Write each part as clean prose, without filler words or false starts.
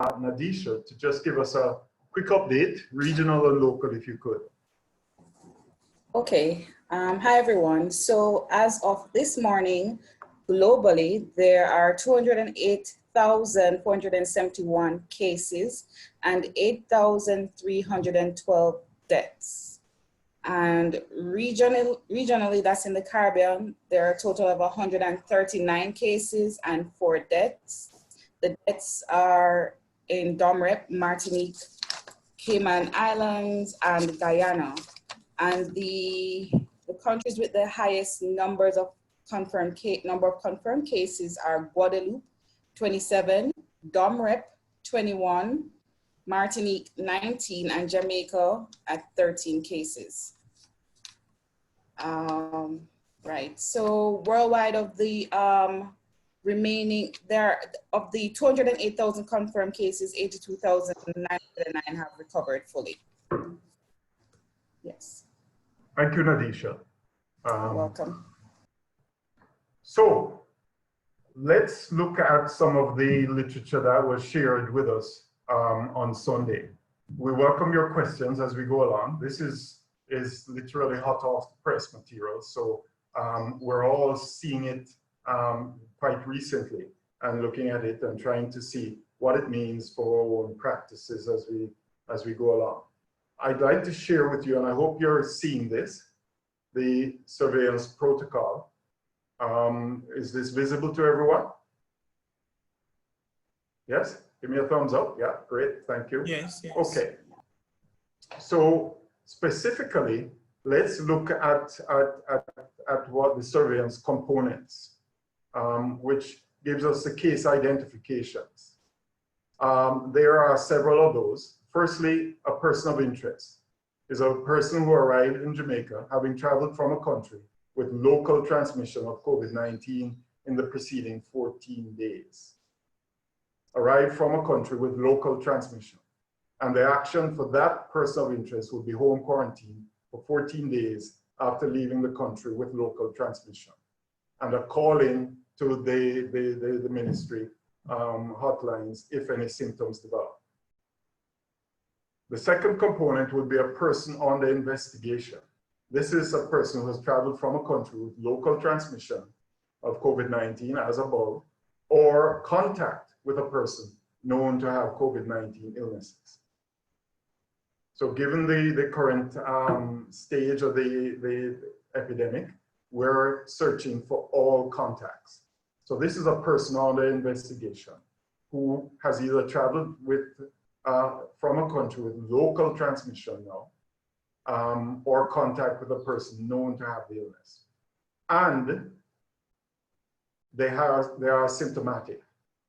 Nadesha to just give us a quick update, regional and local, if you could. Okay. Hi, everyone. So as of this morning, globally, there are 208,471 cases and 8,312 deaths. And regionally, that's in the Caribbean, there are a total of 139 cases and 4 deaths. The deaths are in Domrep, Martinique, Cayman Islands, and Guyana. And the countries with the highest numbers of confirmed cases are Guadeloupe, 27, Domrep, 21, Martinique, 19, and Jamaica at 13 cases. Right, so worldwide of the remaining, of the 208,000 confirmed cases, 82,909 have recovered fully. Yes. Thank you, Nadesha. You're welcome. So let's look at some of the literature that was shared with us on Sunday. We welcome your questions as we go along. This is literally hot off the press material, so we're all seeing it quite recently and looking at it and trying to see what it means for our own practices as we go along. I'd like to share with you, and I hope you're seeing this, the surveillance protocol. Is this visible to everyone? Yes? Give me a thumbs up. Yeah, great. Thank you. Yes, yes. Okay. So specifically, let's look at what the surveillance components, which gives us the case identifications. There are several of those. Firstly, a person of interest is a person who arrived in Jamaica having traveled from a country with local transmission of COVID-19 in the preceding 14 days. Arrived from a country with local transmission. And the action for that person of interest would be home quarantine for 14 days after leaving the country with local transmission. And a call in to the ministry hotlines if any symptoms develop. The second component would be a person under investigation. This is a person who has traveled from a country with local transmission of COVID-19 as above, or contact with a person known to have COVID-19 illnesses. So given the current stage of the epidemic, we're searching for all contacts. So this is a person under investigation who has either traveled with from a country with local transmission now, or contact with a person known to have the illness. And they are symptomatic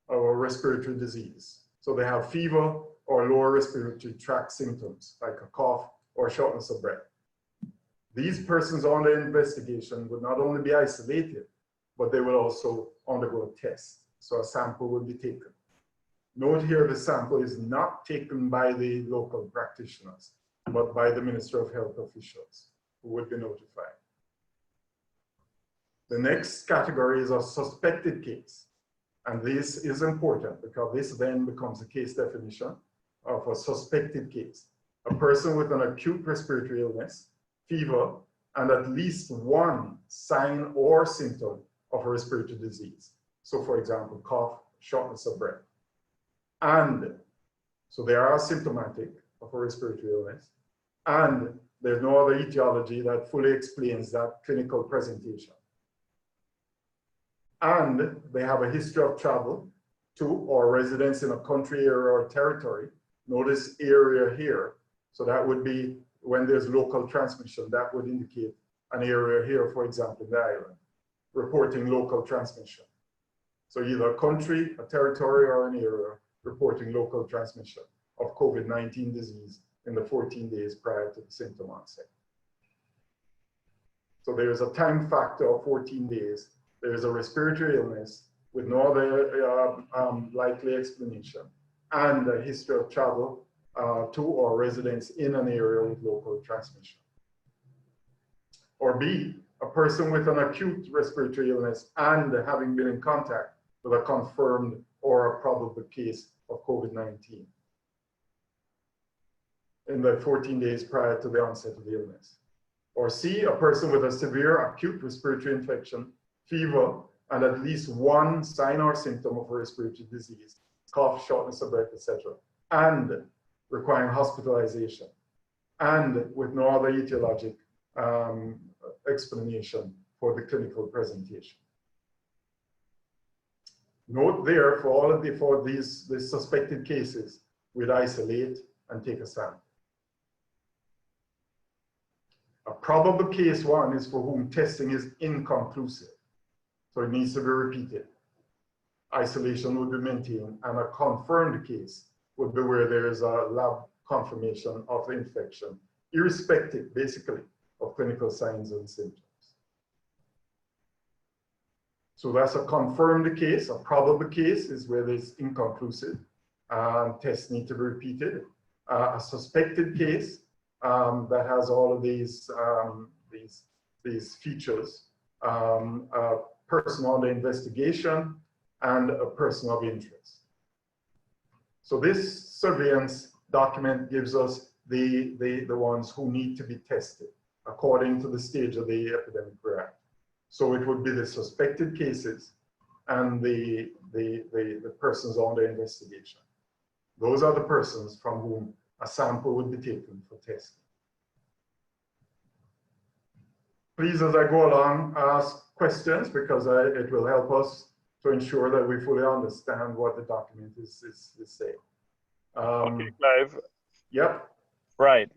or respiratory disease. So they have fever or lower respiratory tract symptoms like a cough or shortness of breath. These persons under investigation would not only be isolated, but they will also undergo a test. So a sample will be taken. Note here, the sample is not taken by the local practitioners, but by the Minister of Health officials who would be notified. The next category is a suspected case. And this is important because this then becomes a case definition of a suspected case. A person with an acute respiratory illness, fever, and at least one sign or symptom of a respiratory disease. So for example, cough, shortness of breath. And so they are symptomatic of a respiratory illness, and there's no other etiology that fully explains that clinical presentation. And they have a history of travel to or residence in a country, area, or territory. Notice area here. So that would be when there's local transmission, that would indicate an area here, for example, in the island, reporting local transmission. So either a country, a territory, or an area reporting local transmission of COVID-19 disease in the 14 days prior to the symptom onset. So there's a time factor of 14 days. There's a respiratory illness with no other likely explanation, and a history of travel to or residence in an area with local transmission. Or B, a person with an acute respiratory illness and having been in contact with a confirmed or a probable case of COVID-19 in the 14 days prior to the onset of the illness. Or C, a person with a severe acute respiratory infection, fever, and at least one sign or symptom of a respiratory disease, cough, shortness of breath, etc., and requiring hospitalization, and with no other etiologic explanation for the clinical presentation. Note there, for all of these suspected cases, we'd isolate and take a sample. A probable case one is for whom testing is inconclusive, so it needs to be repeated. Isolation would be maintained, and a confirmed case would be where there is a lab confirmation of the infection, irrespective, basically, of clinical signs and symptoms. So that's a confirmed case. A probable case is where there's inconclusive. Tests need to be repeated. A suspected case that has all of these features, a person under investigation, and a person of interest. So this surveillance document gives us the ones who need to be tested according to the stage of the epidemic we're at. So it would be the suspected cases and the persons under investigation. Those are the persons from whom a sample would be taken for testing. Please, as I go along, ask questions, because it will help us to ensure that we fully understand what the document is saying. Okay, Clive. Yep. Right.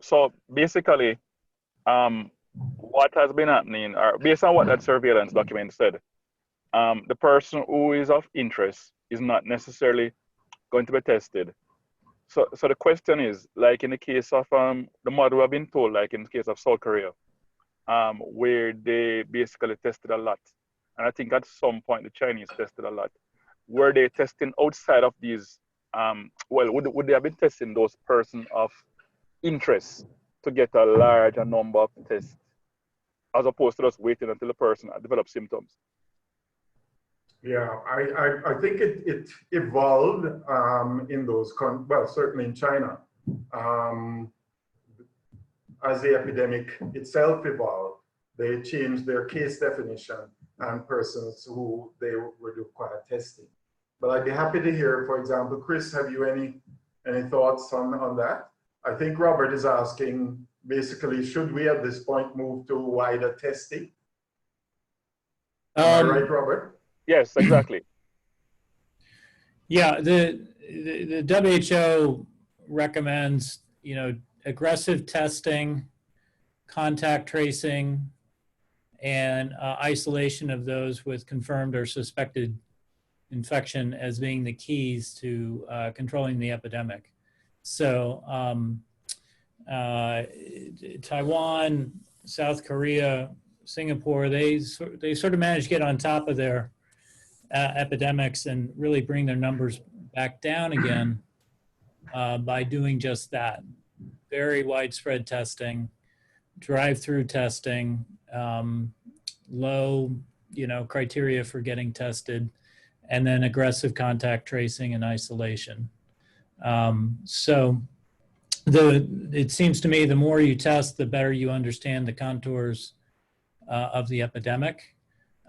So basically, what has been happening, or based on what that surveillance document said, the person who is of interest is not necessarily going to be tested. So the question is, like in the case of the model I've been told, like in the case of South Korea, where they basically tested a lot. And I think at some point the Chinese tested a lot. Were they testing outside of these, well, would they have been testing those persons of interest to get a larger number of tests, as opposed to just waiting until the person develops symptoms? Yeah, I think it evolved in those, well, certainly in China. As the epidemic itself evolved, they changed their case definition and persons who they would require testing. But I'd be happy to hear, for example, Chris, have you any thoughts on that? I think Robert is asking, basically, should we at this point move to wider testing? Am I right, Robert? Yes, exactly. Yeah, the WHO recommends, aggressive testing, contact tracing, and isolation of those with confirmed or suspected infection as being the keys to controlling the epidemic. So Taiwan, South Korea, Singapore, they sort of managed to get on top of their epidemics and really bring their numbers back down again by doing just that. Very widespread testing, drive-through testing, low, criteria for getting tested, and then aggressive contact tracing and isolation. So it seems to me the more you test, the better you understand the contours of the epidemic,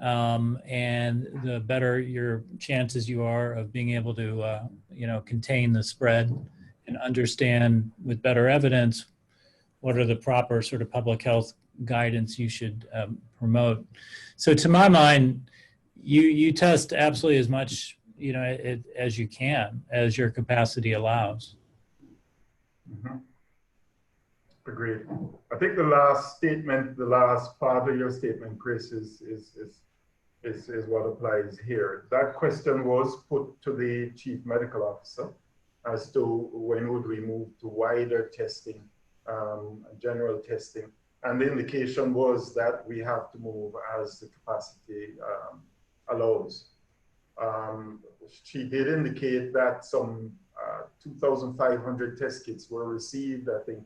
and the better your chances you are of being able to, contain the spread and understand with better evidence what are the proper sort of public health guidance you should promote. So to my mind, you test absolutely as much, as you can, as your capacity allows. Mm-hmm. Agreed. I think the last statement, the last part of your statement, Chris, is what applies here. That question was put to the chief medical officer as to when would we move to wider testing, general testing. And the indication was that we have to move as the capacity allows. She did indicate that some 2,500 test kits were received, I think,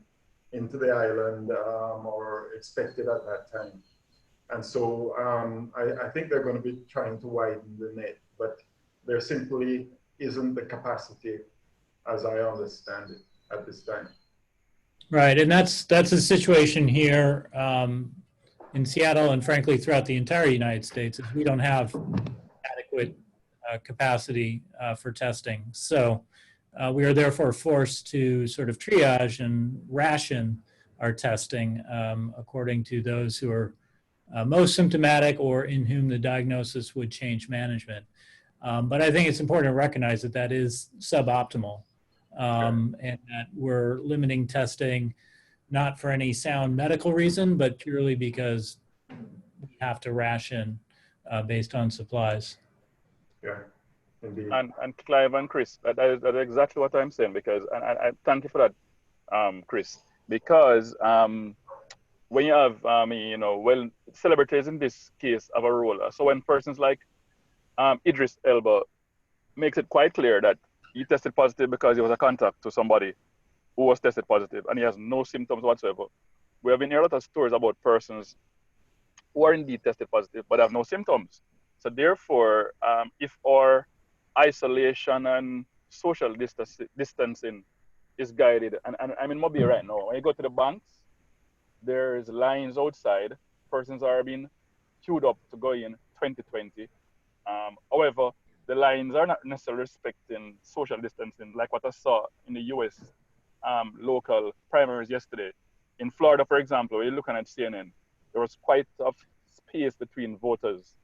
into the island or expected at that time. And so I think they're going to be trying to widen the net, but they're simply isn't the capacity as I understand it at this time. Right, and that's a situation here in Seattle and frankly throughout the entire United States is we don't have adequate capacity for testing. So we are therefore forced to sort of triage and ration our testing according to those who are most symptomatic or in whom the diagnosis would change management. But I think it's important to recognize that that is suboptimal and that we're limiting testing not for any sound medical reason, but purely because we have to ration based on supplies. Yeah, indeed. And Clive and Chris, that is exactly what I'm saying, because, and I thank you for that, Chris, because when you have, you know, well, celebrities in this case have a role. So when persons like Idris Elba makes it quite clear that he tested positive because he was a contact to somebody who was tested positive and he has no symptoms whatsoever. We have been hearing a lot of stories about persons who are indeed tested positive but have no symptoms. So therefore, if our isolation and social distancing is guided, and I'm in Mobile right now, when you go to the banks, there's lines outside, persons are being queued up to go in 2020. However, the lines are not necessarily respecting social distancing, like what I saw in the US local primaries yesterday. In Florida, for example, when you're looking at CNN, there was quite a space between voters.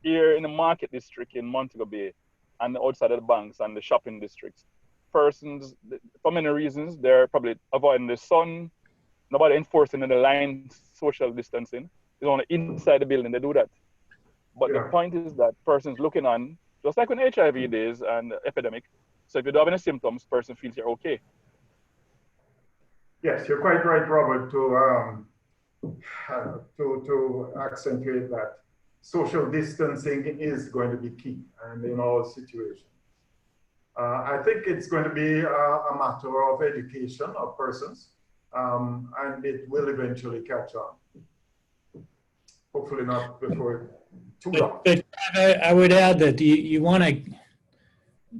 Here in the market district in Montego Bay and outside of the banks and the shopping districts, persons, for many reasons, they're probably avoiding the sun, nobody enforcing the line social distancing. It's only inside the building they do that. But the point is that persons looking on, just like when HIV days and epidemic, so if you don't have any symptoms, person feels you're okay. Yes, you're quite right, Robert, to accentuate that social distancing is going to be key, and in all situations. I think it's going to be a matter of education of persons, and it will eventually catch on. Hopefully not before too long. But I would add that you want to,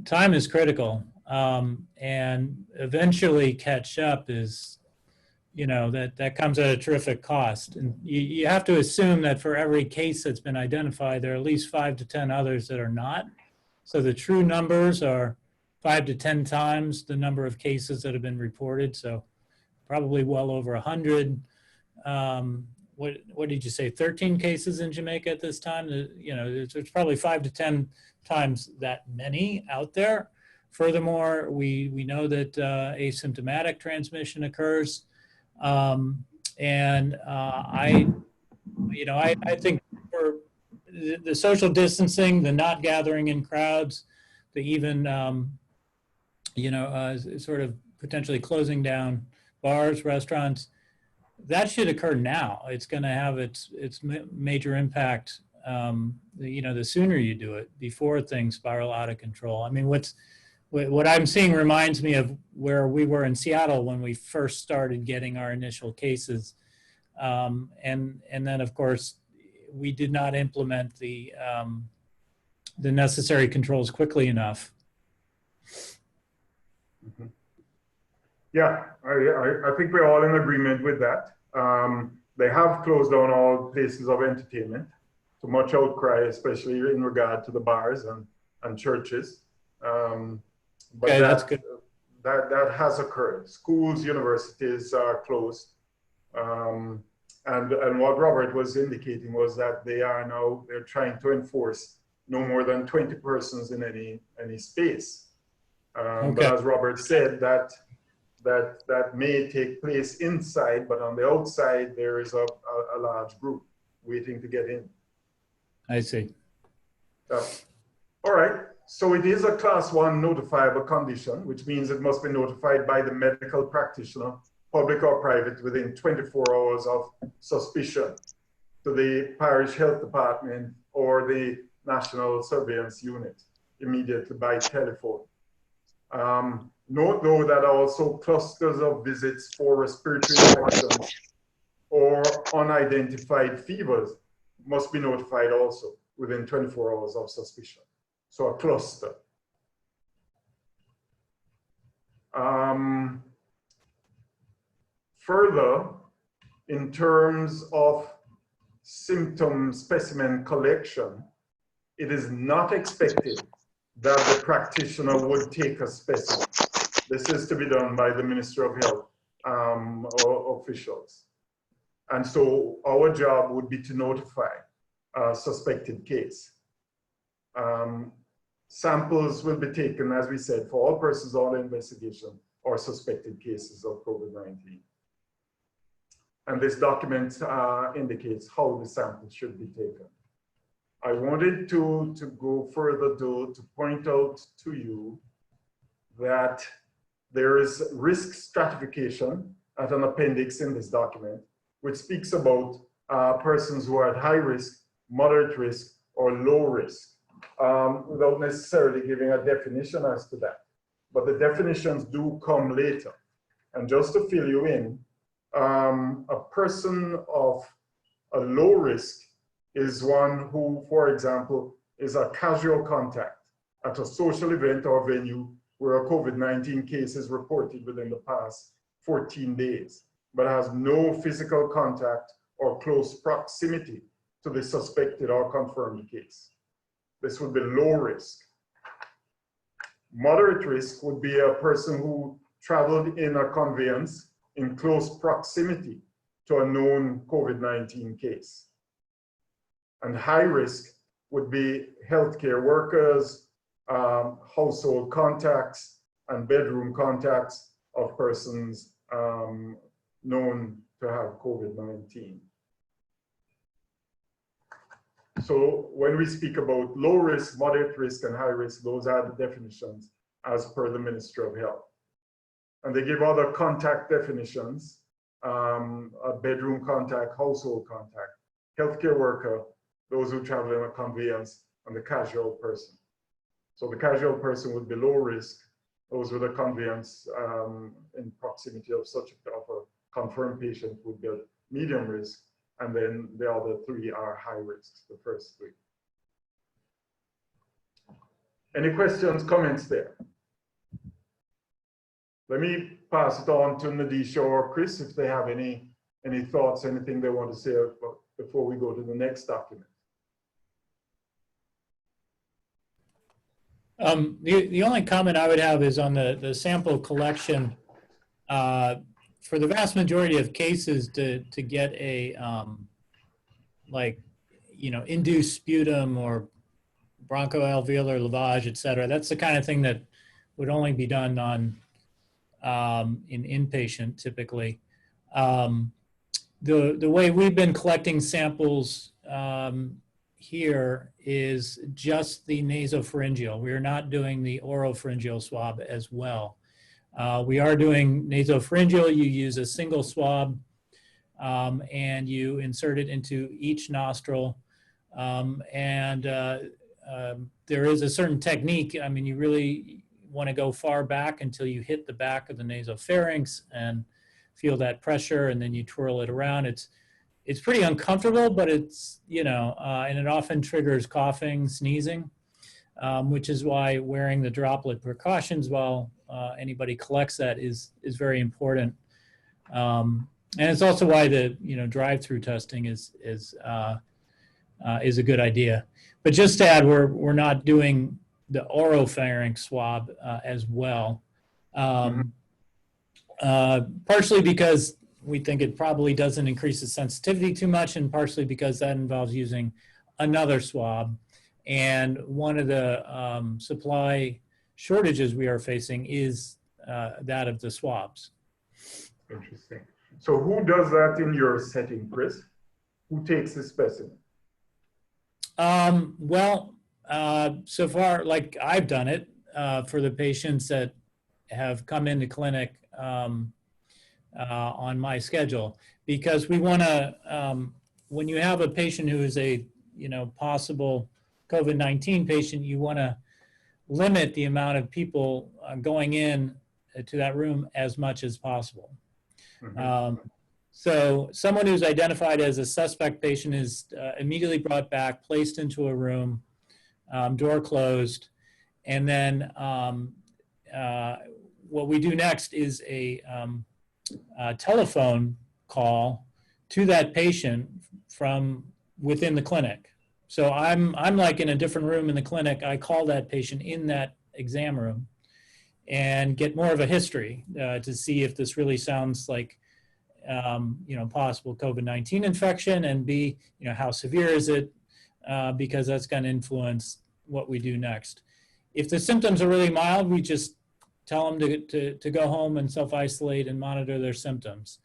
time is critical, and eventually catch up is, you know, that comes at a terrific cost. And you have to assume that for every case that's been identified, there are at least 5 to 10 others that are not. So the true numbers are 5 to 10 times the number of cases that have been reported. So probably well over 100. What did you say? 13 cases in Jamaica at this time. You know, there's probably 5 to 10 times that many out there. Furthermore, we know that asymptomatic transmission occurs, and I think for the social distancing, the not gathering in crowds, the even sort of potentially closing down bars, restaurants, that should occur now. It's going to have its major impact, the sooner you do it, before things spiral out of control. I mean, what I'm seeing reminds me of where we were in Seattle when we first started getting our initial cases. And then, of course, we did not implement the necessary controls quickly enough. Mm-hmm. Yeah, I think we're all in agreement with that. They have closed down all places of entertainment, to much outcry, especially in regard to the bars and churches. But okay, that's good. That has occurred. Schools, universities are closed. And what Robert was indicating was that they're trying to enforce no more than 20 persons in any space. Okay. But as Robert said, that may take place inside, but on the outside, there is a large group waiting to get in. I see. All right. So it is a class 1 notifiable condition, which means it must be notified by the medical practitioner, public or private, within 24 hours of suspicion to the parish health department or the national surveillance unit immediately by telephone. Note though that also clusters of visits for respiratory infections or unidentified fevers must be notified also within 24 hours of suspicion. So a cluster. Further, in terms of symptom specimen collection, it is not expected that the practitioner would take a specimen. This is to be done by the Ministry of Health or officials. And so our job would be to notify a suspected case. Samples will be taken, as we said, for all persons under investigation or suspected cases of COVID-19. And this document indicates how the samples should be taken. I wanted to go further though, to point out to you that there is risk stratification at an appendix in this document, which speaks about persons who are at high risk, moderate risk, or low risk, without necessarily giving a definition as to that. But the definitions do come later. And just to fill you in, a person of a low risk is one who, for example, is a casual contact at a social event or venue where a COVID-19 case is reported within the past 14 days, but has no physical contact or close proximity to the suspected or confirmed case. This would be low risk. Moderate risk would be a person who traveled in a conveyance in close proximity to a known COVID-19 case. And high risk would be healthcare workers, household contacts, and bedroom contacts of persons known to have COVID-19. So when we speak about low risk, moderate risk, and high risk, those are the definitions as per the Ministry of Health. And they give other contact definitions, a bedroom contact, household contact, healthcare worker, those who travel in a conveyance, and the casual person. So the casual person would be low risk, those with a conveyance in proximity of such a confirmed patient would be medium risk, and then the other three are high risks, the first three. Any questions, comments there? Let me pass it on to Nadesha or Chris if they have any thoughts, anything they want to say before we go to the next document. The only comment I would have is on the sample collection. For the vast majority of cases, to get a induced sputum or bronchoalveolar lavage, et cetera, that's the kind of thing that would only be done on in inpatient typically. The way we've been collecting samples here is just the nasopharyngeal. We are not doing the oropharyngeal swab as well. We are doing nasopharyngeal. You use a single swab and you insert it into each nostril. There is a certain technique. I mean, you really want to go far back until you hit the back of the nasopharynx and feel that pressure, and then you twirl it around. It's pretty uncomfortable, but it's, and it often triggers coughing, sneezing, which is why wearing the droplet precautions while anybody collects that is very important. And it's also why the drive-through testing is a good idea. But just to add, we're not doing the oropharynx swab as well. Partially because we think it probably doesn't increase the sensitivity too much, and partially because that involves using another swab. And one of the supply shortages we are facing is that of the swabs. Interesting. So who does that in your setting, Chris? Who takes the specimen? So far, like I've done it for the patients that have come into clinic on my schedule, because we want to, when you have a patient who is a possible COVID-19 patient, you want to limit the amount of people going in to that room as much as possible. So someone who's identified as a suspect patient is immediately brought back, placed into a room, door closed, and then what we do next is a telephone call to that patient from within the clinic. So I'm like in a different room in the clinic. I call that patient in that exam room and get more of a history to see if this really sounds like possible COVID-19 infection, and B, how severe is it, because that's going to influence what we do next. If the symptoms are really mild, we just tell them to go home and self-isolate and monitor their symptoms.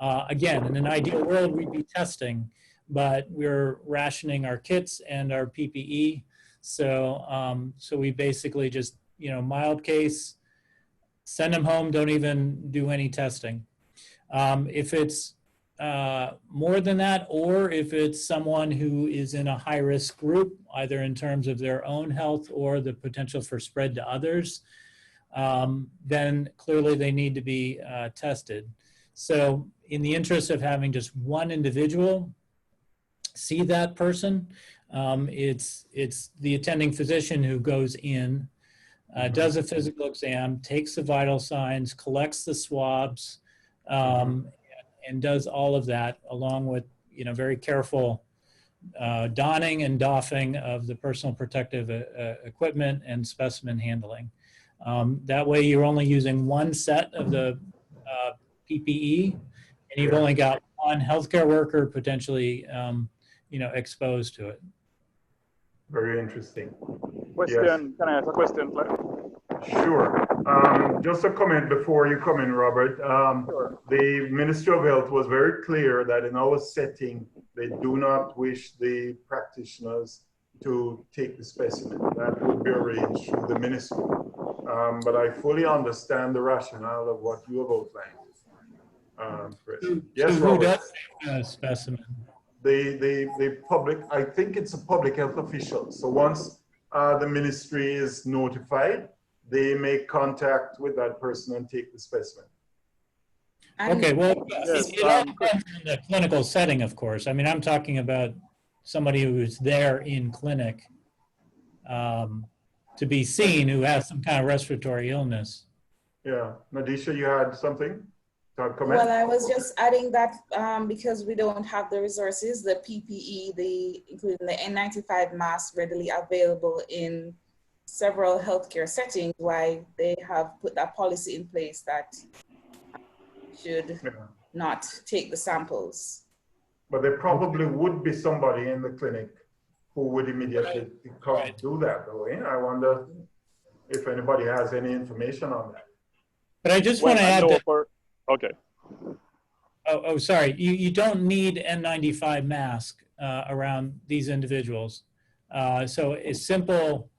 Again, in an ideal world, we'd be testing, but we're rationing our kits and our PPE. So we basically just, mild case, send them home, don't even do any testing. If it's more than that, or if it's someone who is in a high-risk group, either in terms of their own health or the potential for spread to others, then clearly they need to be tested. So in the interest of having just one individual see that person, it's the attending physician who goes in, does a physical exam, takes the vital signs, collects the swabs, and does all of that along with, very careful donning and doffing of the personal protective equipment and specimen handling. That way you're only using one set of the PPE, and you've only got one healthcare worker potentially, exposed to it. Very interesting. Question, Yes. can I ask a question, Clive? Sure. Just a comment before you come in, Robert. Sure. The Ministry of Health was very clear that in our setting, they do not wish the practitioners to take the specimen. That would be arranged through the ministry. But I fully understand the rationale of what you have outlined, Chris. Yes, So who Robert. does take a specimen? The public, I think it's a public health official. So once the ministry is notified, they make contact with that person and take the specimen. Okay, well, Yes, it all depends on the clinical setting, of course. I mean, I'm talking about somebody who's there in clinic to be seen, who has some kind of respiratory illness. Yeah, Nadesha, you had something to comment? Well, I was just adding that because we don't have the resources, the PPE, including the N95 masks readily available in several healthcare settings, why they have put that policy in place that should not take the samples. But there probably would be somebody in the clinic who would immediately do that, though. I wonder if anybody has any information on that. But I just want to add that, okay. Sorry, you don't need N95 mask around these individuals. So a simple,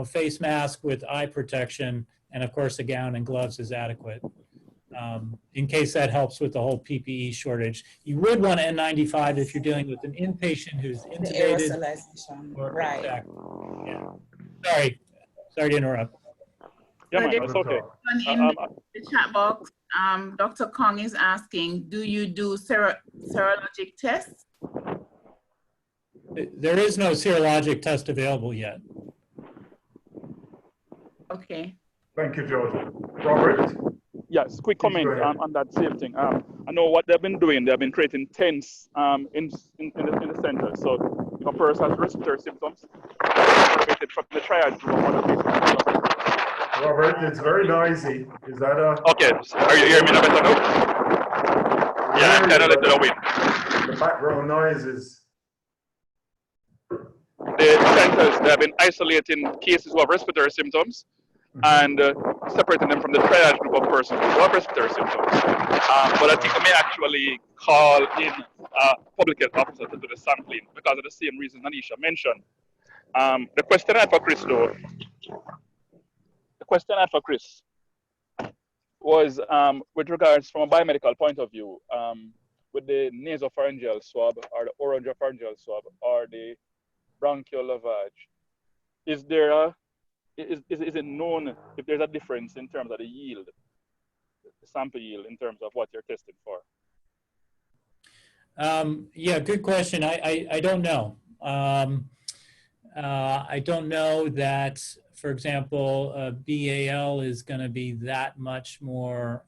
face mask with eye protection, and of course a gown and gloves is adequate. In case that helps with the whole PPE shortage. You would want N95 if you're dealing with an inpatient who's intubated. The aerosolization, right. Exactly. Yeah. Sorry to interrupt. Yeah, man, that's okay. In the chat box, Dr. Kong is asking, do you do serologic tests? There is no serologic test available yet. Okay. Thank you, George. Robert? Yes, quick comment on that same thing. I know what they've been doing. They've been creating tents in the center. So if a person has respiratory symptoms, separated from the triage group. Robert, it's very noisy. Is that a... Okay, are you hearing me now better now? Yeah, I'm kind of letting it away. The background noise is... The centers, they have been isolating cases who have respiratory symptoms and separating them from the triage group of persons who have respiratory symptoms. But I think they may actually call in public health officer to do the sampling because of the same reasons Nadesha mentioned. The question I had for Chris, though, was with regards from a biomedical point of view, with the nasopharyngeal swab or the oropharyngeal swab or the bronchial lavage, is it known if there's a difference in terms of the yield, the sample yield in terms of what you're testing for? Yeah, good question. I don't know. I don't know that, for example, BAL is going to be that much more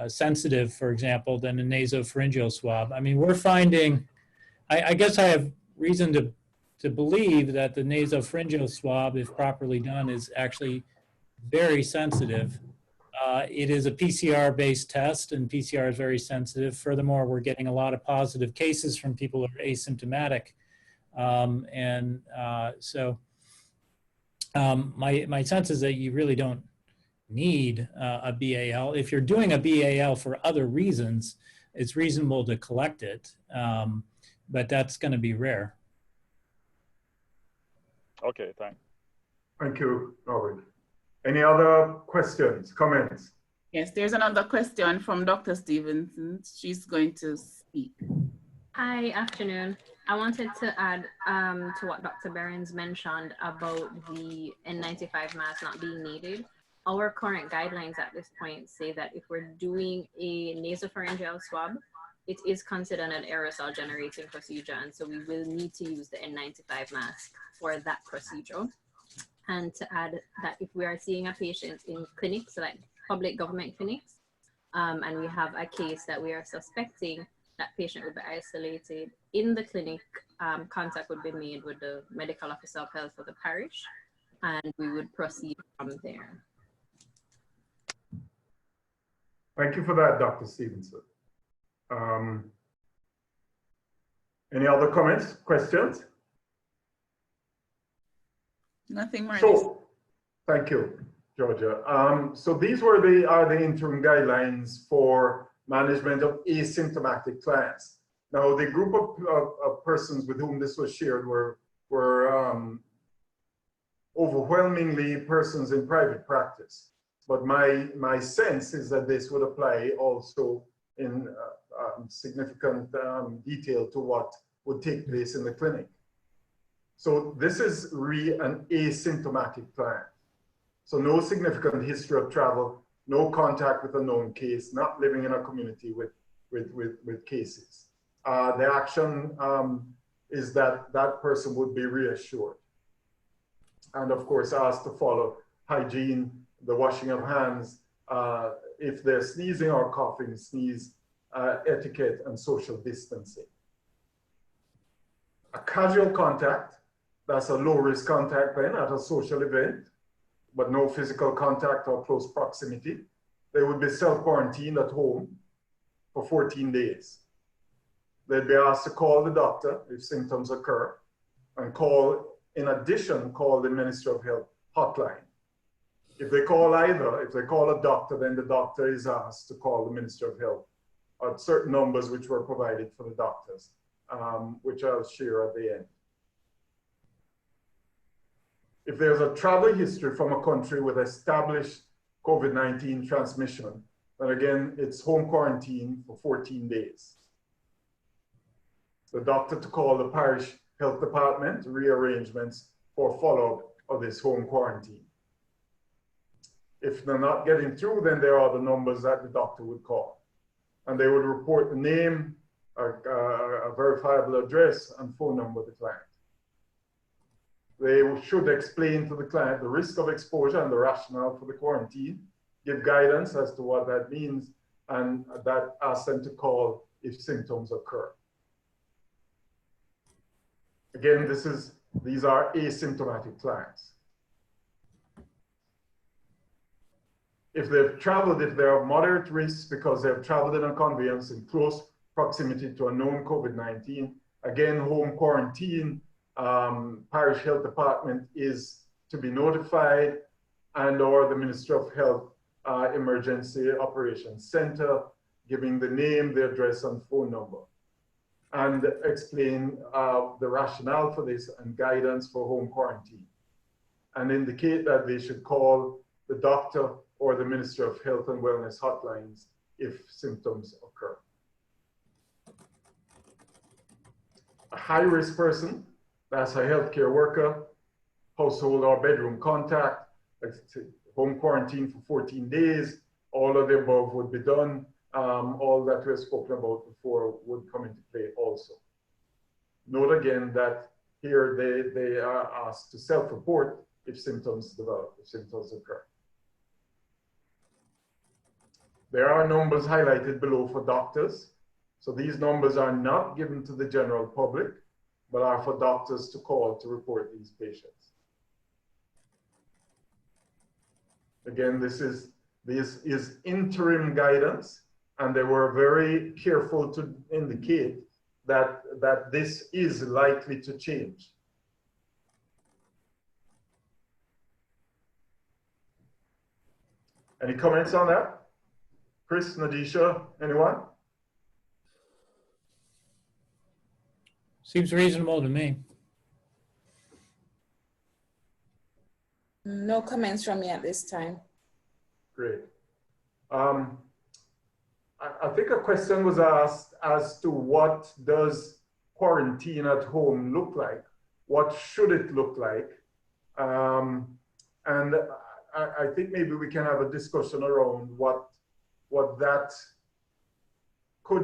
sensitive, for example, than a nasopharyngeal swab. I mean, we're finding, I guess I have reason to believe that the nasopharyngeal swab, if properly done, is actually very sensitive. It is a PCR-based test, and PCR is very sensitive. Furthermore, we're getting a lot of positive cases from people who are asymptomatic. My sense is that you really don't need a BAL. If you're doing a BAL for other reasons, it's reasonable to collect it, but that's going to be rare. Okay, thanks. Thank you, Robert. Any other questions, comments? Yes, there's another question from Dr. Stevenson. She's going to speak. Hi, afternoon. I wanted to add to what Dr. Behrens mentioned about the N95 mask not being needed. Our current guidelines at this point say that if we're doing a nasopharyngeal swab, it is considered an aerosol generating procedure. And so we will need to use the N95 mask for that procedure. And to add that if we are seeing a patient in clinics, like public government clinics, and we have a case that we are suspecting, that patient would be isolated in the clinic, contact would be made with the medical officer of health for the parish, and we would proceed from there. Thank you for that, Dr. Stevenson. Any other comments, questions? Nothing more. So, thank you, Georgia. So these were the interim guidelines for management of asymptomatic clients. Now, the group of persons with whom this was shared were overwhelmingly persons in private practice. But my sense is that this would apply also in significant detail to what would take place in the clinic. So this is really an asymptomatic client. So no significant history of travel, no contact with a known case, not living in a community with cases. The action is that that person would be reassured. And of course, asked to follow hygiene, the washing of hands, if they're sneezing or coughing, sneeze etiquette and social distancing. A casual contact, that's a low-risk contact then at a social event, but no physical contact or close proximity. They would be self-quarantined at home for 14 days. They'd be asked to call the doctor if symptoms occur, and in addition, call the Ministry of Health hotline. If they call if they call a doctor, then the doctor is asked to call the Ministry of Health at certain numbers which were provided for the doctors, which I'll share at the end. If there's a travel history from a country with established COVID-19 transmission, then again, it's home quarantine for 14 days. The doctor to call the parish health department, rearrangements for follow-up of this home quarantine. If they're not getting through, then there are the numbers that the doctor would call. And they would report the name, a verifiable address, and phone number of the client. They should explain to the client the risk of exposure and the rationale for the quarantine, give guidance as to what that means, and that asks them to call if symptoms occur. Again, these are asymptomatic clients. If they've traveled, if they're of moderate risk because they've traveled in a conveyance in close proximity to a known COVID-19, again, home quarantine, parish health department is to be notified, and or the Ministry of Health Emergency Operations Center, giving the name, the address, and phone number, and explain the rationale for this and guidance for home quarantine, and indicate that they should call the doctor or the Ministry of Health and Wellness hotlines if symptoms occur. A high-risk person, that's a healthcare worker, household or bedroom contact, home quarantine for 14 days, all of the above would be done. All that we have spoken about before would come into play also. Note again that here they are asked to self-report if symptoms develop, if symptoms occur. There are numbers highlighted below for doctors. So these numbers are not given to the general public, but are for doctors to call to report these patients. Again, this is interim guidance, and they were very careful to indicate that this is likely to change. Any comments on that? Chris, Nadesha, anyone? Seems reasonable to me. No comments from me at this time. Great. I think a question was asked as to what does quarantine at home look like? What should it look like? And I think maybe we can have a discussion around what that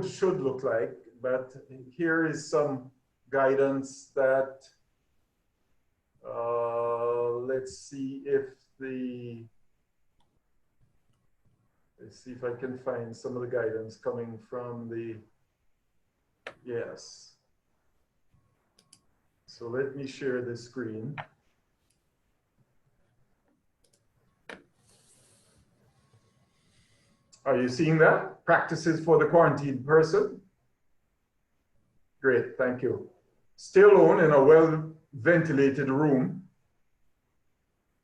should look like. But here is some guidance that, let's see if I can find some of the guidance coming from the, yes. So let me share the screen. Are you seeing that? Practices for the quarantined person. Great, thank you. Stay alone in a well-ventilated room.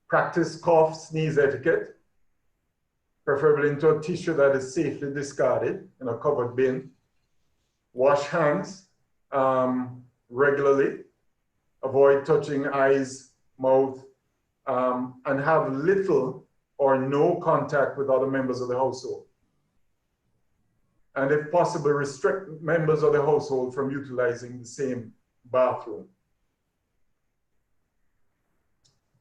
Practice cough, sneeze etiquette, preferably into a tissue that is safely discarded in a covered bin. Wash hands regularly. Avoid touching eyes, mouth, and have little or no contact with other members of the household. And if possible, restrict members of the household from utilizing the same bathroom.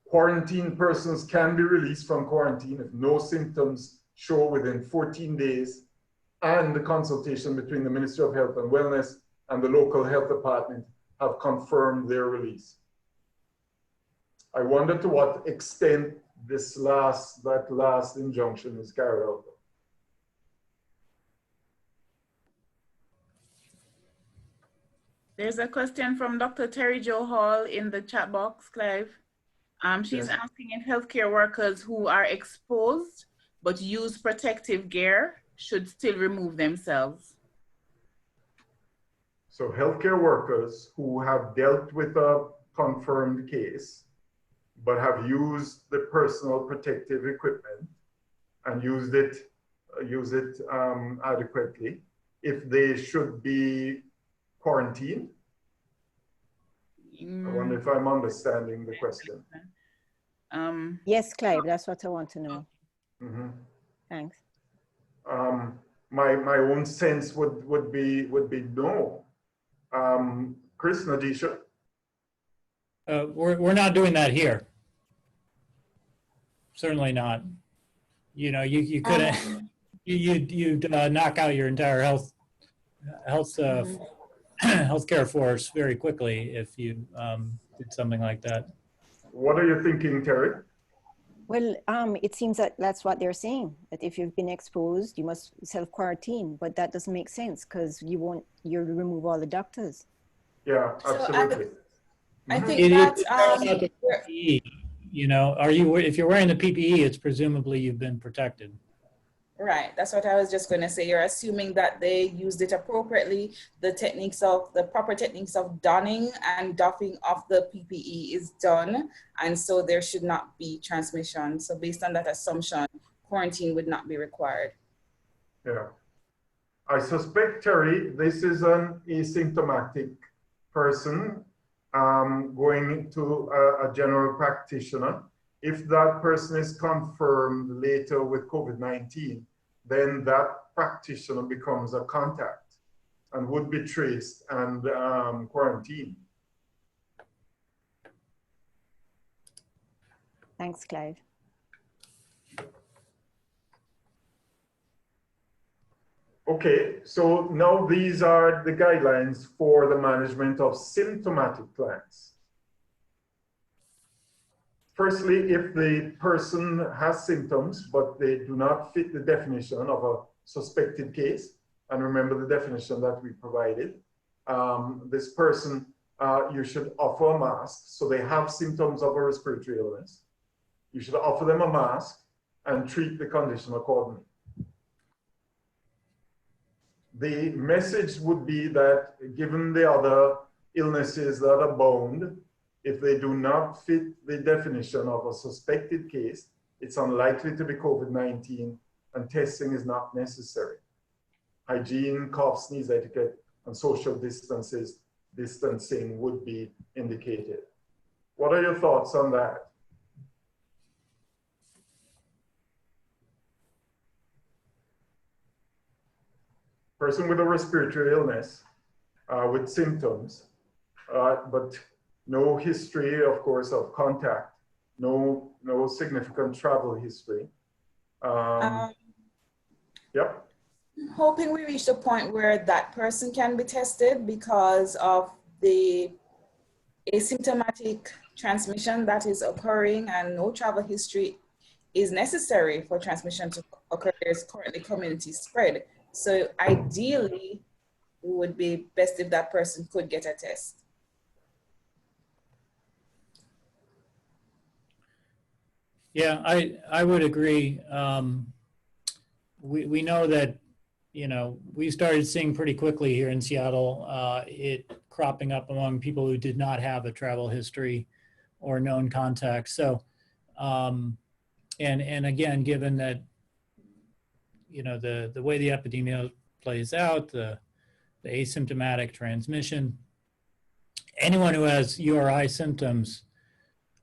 Quarantined persons can be released from quarantine if no symptoms show within 14 days and the consultation between the Ministry of Health and Wellness and the local health department have confirmed their release. I wonder to what extent that last injunction is carried out. There's a question from Dr. Terry Jo Hall in the chat box, Clive. She's Yes. asking if healthcare workers who are exposed but use protective gear should still remove themselves. So healthcare workers who have dealt with a confirmed case, but have used the personal protective equipment and used it adequately, if they should be quarantined. I wonder if I'm understanding the question. Yes, Clive, that's what I want to know. Mm-hmm. Thanks. My own sense would be no. Chris, Nadesha? We're not doing that here. Certainly not. You know, you couldn't, you'd knock out your entire healthcare force very quickly if you did something like that. What are you thinking, Terry? Well, it seems that that's what they're saying, that if you've been exposed, you must self-quarantine, but that doesn't make sense because you remove all the doctors. Yeah, absolutely. So I think that, you know, if you're wearing the PPE, it's presumably you've been protected. right, that's what I was just going to say. You're assuming that they used it appropriately. The proper techniques of donning and doffing of the PPE is done, and so there should not be transmission. So based on that assumption, quarantine would not be required. Yeah. I suspect, Terry, this is an asymptomatic person going to a general practitioner. If that person is confirmed later with COVID-19, then that practitioner becomes a contact and would be traced and quarantined. Thanks, Clive. Okay, so now these are the guidelines for the management of symptomatic clients. Firstly, if the person has symptoms, but they do not fit the definition of a suspected case, and remember the definition that we provided, this person, you should offer a mask. So they have symptoms of a respiratory illness. You should offer them a mask and treat the condition accordingly. The message would be that given the other illnesses that abound, if they do not fit the definition of a suspected case, it's unlikely to be COVID-19 and testing is not necessary. Hygiene, cough, sneeze etiquette, and social distancing would be indicated. What are your thoughts on that? Person with a respiratory illness with symptoms, but no history, of course, of contact, no significant travel history. Yep. Hoping we reach the point where that person can be tested because of the asymptomatic transmission that is occurring, and no travel history is necessary for transmission to occur. There's currently community spread. So ideally, it would be best if that person could get a test. Yeah, I would agree. We know that, you know, we started seeing pretty quickly here in Seattle, it cropping up among people who did not have a travel history or known contacts. So, and again, given that, you know, the way the epidemiology plays out, the asymptomatic transmission, anyone who has URI symptoms,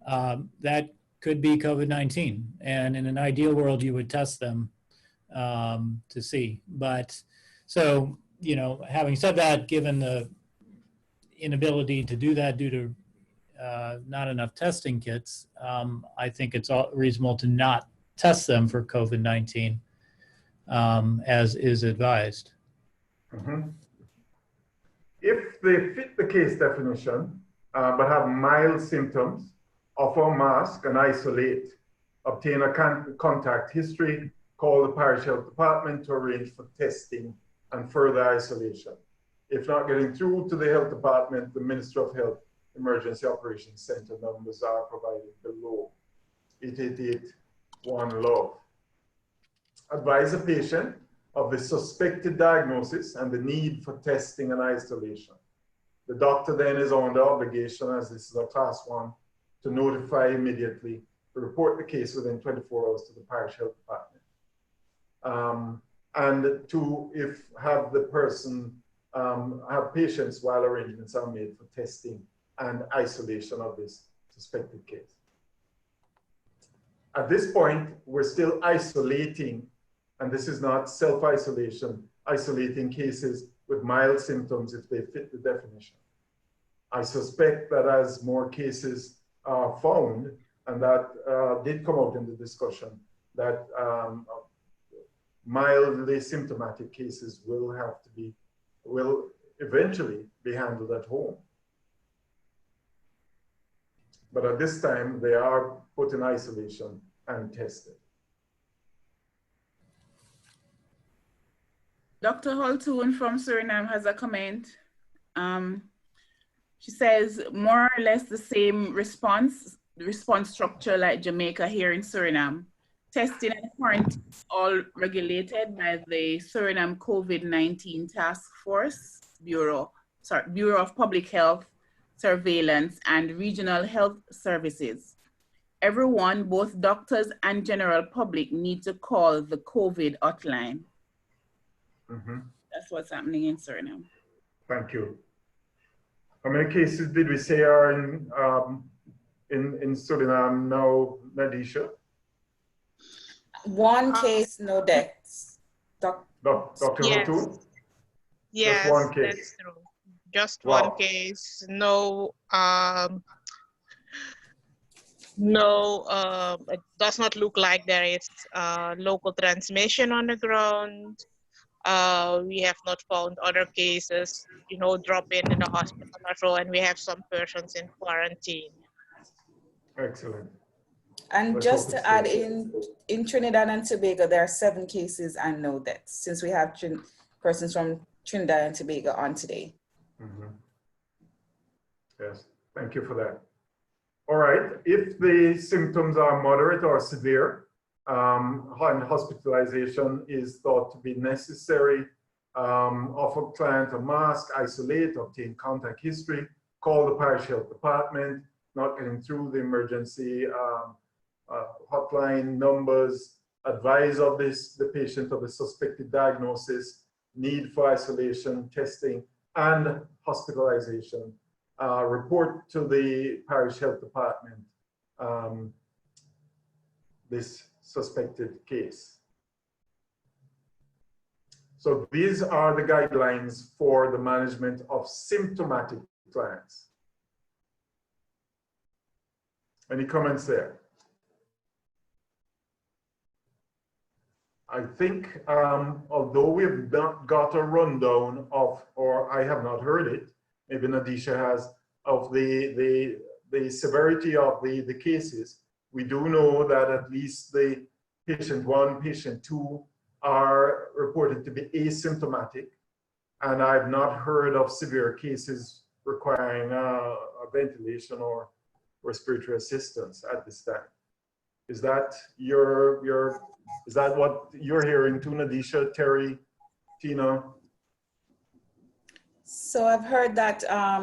that could be COVID-19. And in an ideal world, you would test them to see. But so, you know, having said that, given the inability to do that due to not enough testing kits, I think it's reasonable to not test them for COVID-19 as is advised. Mm-hmm. If they fit the case definition, but have mild symptoms, offer a mask and isolate, obtain a contact history, call the parish health department to arrange for testing and further isolation. If not getting through to the health department, the Ministry of Health Emergency Operations Center numbers are provided below. 888-1-LOVE. Advise a patient of the suspected diagnosis and the need for testing and isolation. The doctor then is under obligation, as this is a class 1, to notify immediately, to report the case within 24 hours to the parish health department. And to, if have the person, have patients while arrangements are made for testing and isolation of this suspected case. At this point, we're still isolating, and this is not self-isolation, isolating cases with mild symptoms if they fit the definition. I suspect that as more cases are found, and that did come out in the discussion, that mildly symptomatic cases will eventually be handled at home. But at this time, they are put in isolation and tested. Dr. Holtoon from Suriname has a comment. She says, more or less the same response structure like Jamaica here in Suriname. Testing and quarantine all regulated by the Suriname COVID-19 Task Force Bureau of Public Health, Surveillance, and Regional Health Services. Everyone, both doctors and general public, need to call the COVID hotline. Mm-hmm. That's what's happening in Suriname. Thank you. How many cases did we say are in Suriname now, Nadesha? 1 case, no deaths. Dr. Holtoon? Yes, just 1 case. That's true. Just wow. 1 case. No, it does not look like there is local transmission on the ground. We have not found other cases, you know, drop in the hospital or so, and we have some persons in quarantine. Excellent. And Let's just hope it's to add safe. in Trinidad and Tobago, there are 7 cases and no deaths, since we have persons from Trinidad and Tobago on today. Mhm. Yes, thank you for that. All right, if the symptoms are moderate or severe, and hospitalization is thought to be necessary, offer client a mask, isolate, obtain contact history, call the parish health department, not getting through the emergency hotline numbers, advise of the patient of the suspected diagnosis, need for isolation, testing, and hospitalization. Report to the parish health department this suspected case. So these are the guidelines for the management of symptomatic clients. Any comments there? I think, although we've not got a rundown of, or I have not heard it, maybe Nadesha has, of the severity of the cases, we do know that at least the patient 1, patient 2 are reported to be asymptomatic, and I've not heard of severe cases requiring a ventilation or respiratory assistance at this time. Is that is that what you're hearing too, Nadesha, Terry, Tina? So I've heard that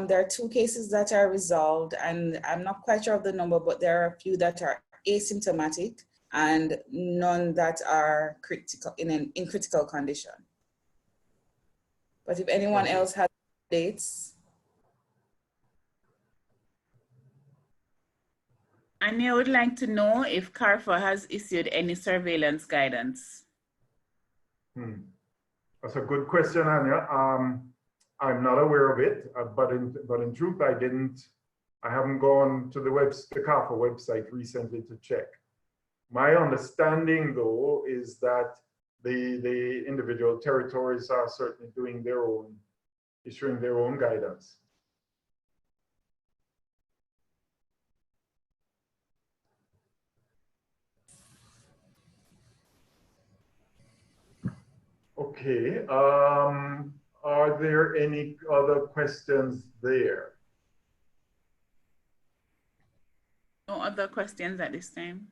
there are 2 cases that are resolved, and I'm not quite sure of the number, but there are a few that are asymptomatic and none that are critical in critical condition. But if anyone else has dates. And I would like to know if CARFA has issued any surveillance guidance. That's a good question, Anya. I'm not aware of it, but in truth, I haven't gone to the CARFA website recently to check. My understanding, though, is that the individual territories are certainly doing their own, issuing their own guidance. Okay, are there any other questions there? No other questions at this time.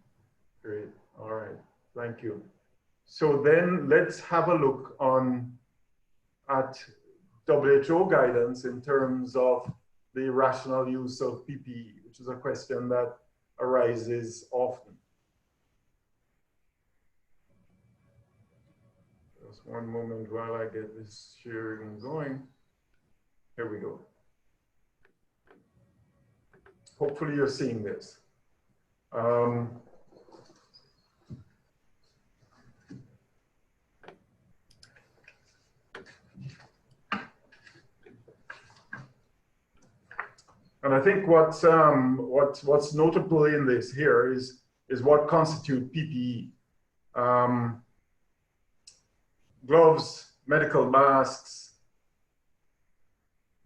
Great, all right, thank you. So then let's have a look at WHO guidance in terms of the rational use of PPE, which is a question that arises often. Just one moment while I get this sharing going. Here we go. Hopefully you're seeing this. And I think what's notable in this here is what constitute PPE. Gloves, medical masks,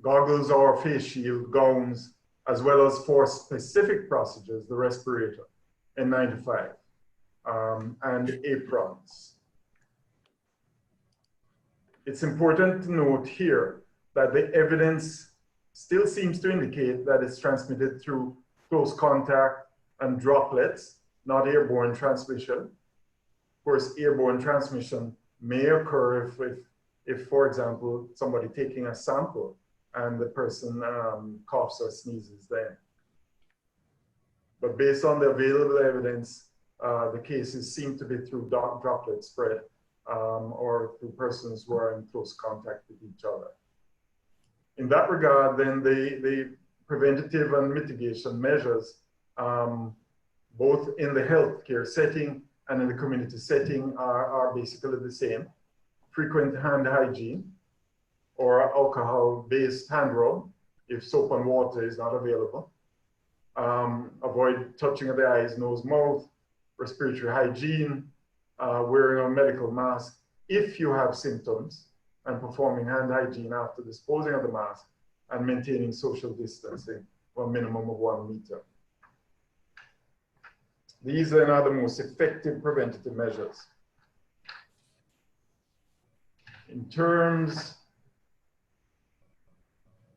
goggles or face shield, gowns, as well as for specific procedures, the respirator, N95, and aprons. It's important to note here that the evidence still seems to indicate that it's transmitted through close contact and droplets, not airborne transmission. Of course, airborne transmission may occur if, for example, somebody taking a sample and the person coughs or sneezes then. But based on the available evidence, the cases seem to be through droplet spread or through persons who are in close contact with each other. In that regard, then the preventative and mitigation measures, both in the healthcare setting and in the community setting, are basically the same. Frequent hand hygiene or alcohol-based hand rub if soap and water is not available. Avoid touching of the eyes, nose, mouth, respiratory hygiene, wearing a medical mask if you have symptoms, and performing hand hygiene after disposing of the mask, and maintaining social distancing for a minimum of 1 meter. These then are the most effective preventative measures. In terms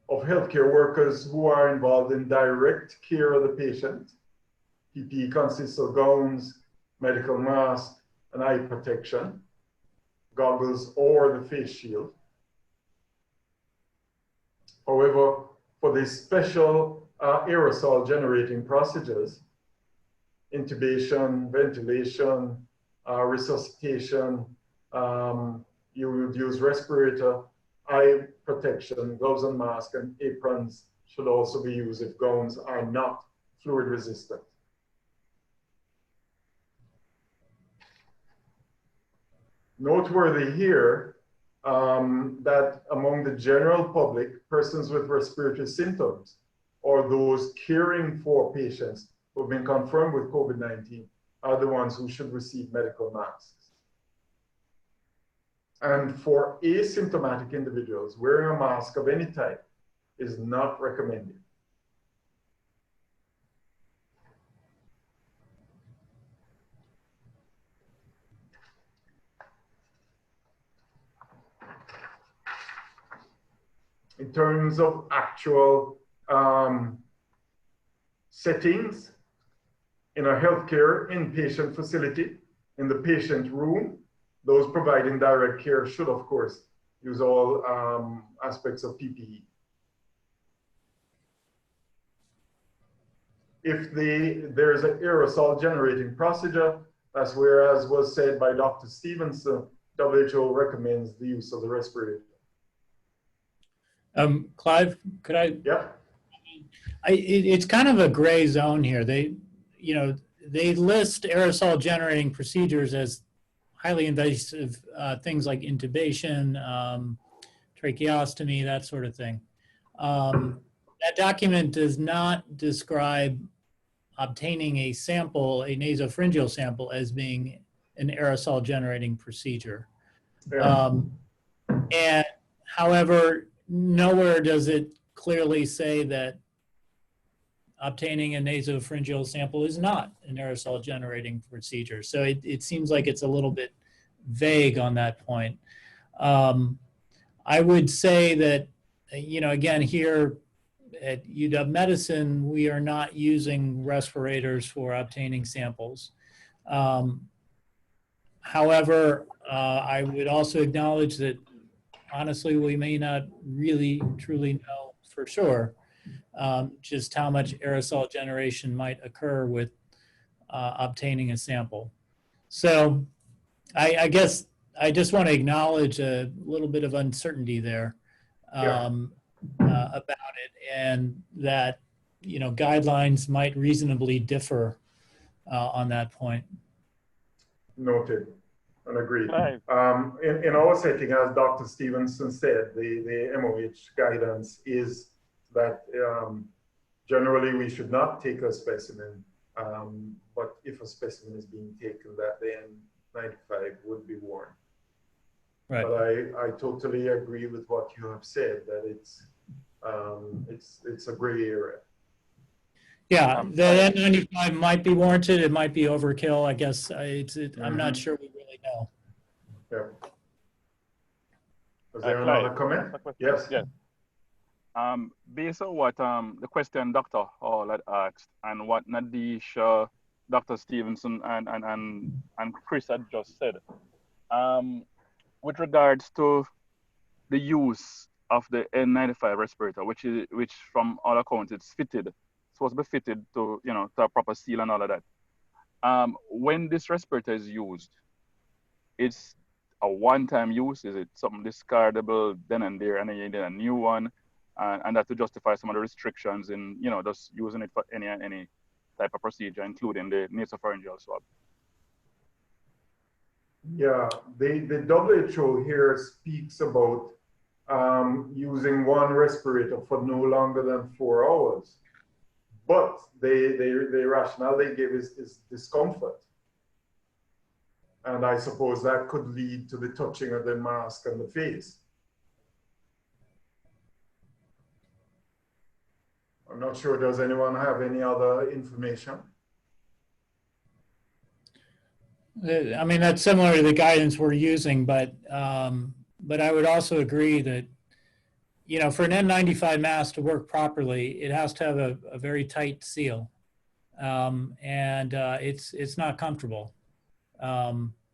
of healthcare workers who are involved in direct care of the patient, PPE consists of gowns, medical mask, and eye protection, goggles, or the face shield. However, for the special aerosol generating procedures, intubation, ventilation, resuscitation, you would use respirator, eye protection, gloves and masks, and aprons should also be used if gowns are not fluid resistant. Noteworthy here that among the general public, persons with respiratory symptoms or those caring for patients who have been confirmed with COVID-19 are the ones who should receive medical masks. And for asymptomatic individuals, wearing a mask of any type is not recommended. In terms of actual settings, in a healthcare inpatient facility, in the patient room, those providing direct care should, of course, use all aspects of PPE. If there is an aerosol generating procedure, that's where, as was said by Dr. Stevenson, WHO recommends the use of the respirator. Clive, could I? Yeah. It's kind of a gray zone here. They list aerosol generating procedures as highly invasive things like intubation, tracheostomy, that sort of thing. That document does not describe obtaining a sample, a nasopharyngeal sample, as being an aerosol generating procedure. Yeah. And however, nowhere does it clearly say that obtaining a nasopharyngeal sample is not an aerosol generating procedure. So it seems like it's a little bit vague on that point. I would say that, again, here at UW Medicine, we are not using respirators for obtaining samples. However, I would also acknowledge that, honestly, we may not really truly know for sure just how much aerosol generation might occur with obtaining a sample. So I guess I just want to acknowledge a little bit of uncertainty there about it, and that guidelines might reasonably differ on that point. Noted and agreed. Clive. In our setting, as Dr. Stevenson said, the MOH guidance is that generally we should not take a specimen, but if a specimen is being taken, that the N95 would be worn. Right. But I totally agree with what you have said, that it's a gray area. Yeah, the N95 might be warranted. It might be overkill. I guess I'm not sure we really know. Yeah. Is there another comment? Yes. Yes. Based on what the question Dr. Hall had asked and what Nadesha, Dr. Stevenson, and Chris had just said, with regards to the use of the N95 respirator, which from all accounts it's fitted, supposed to be fitted to to a proper seal and all of that. When this respirator is used, it's a one-time use. Is it something discardable then and there, and then you need a new one, and that to justify some of the restrictions in just using it for any type of procedure, including the nasopharyngeal swab? Yeah, the WHO here speaks about using one respirator for no longer than 4 hours. But the rationale they give is discomfort. And I suppose that could lead to the touching of the mask and the face. I'm not sure, does anyone have any other information? I mean, that's similar to the guidance we're using, but I would also agree that, you know, for an N95 mask to work properly, it has to have a very tight seal. And it's not comfortable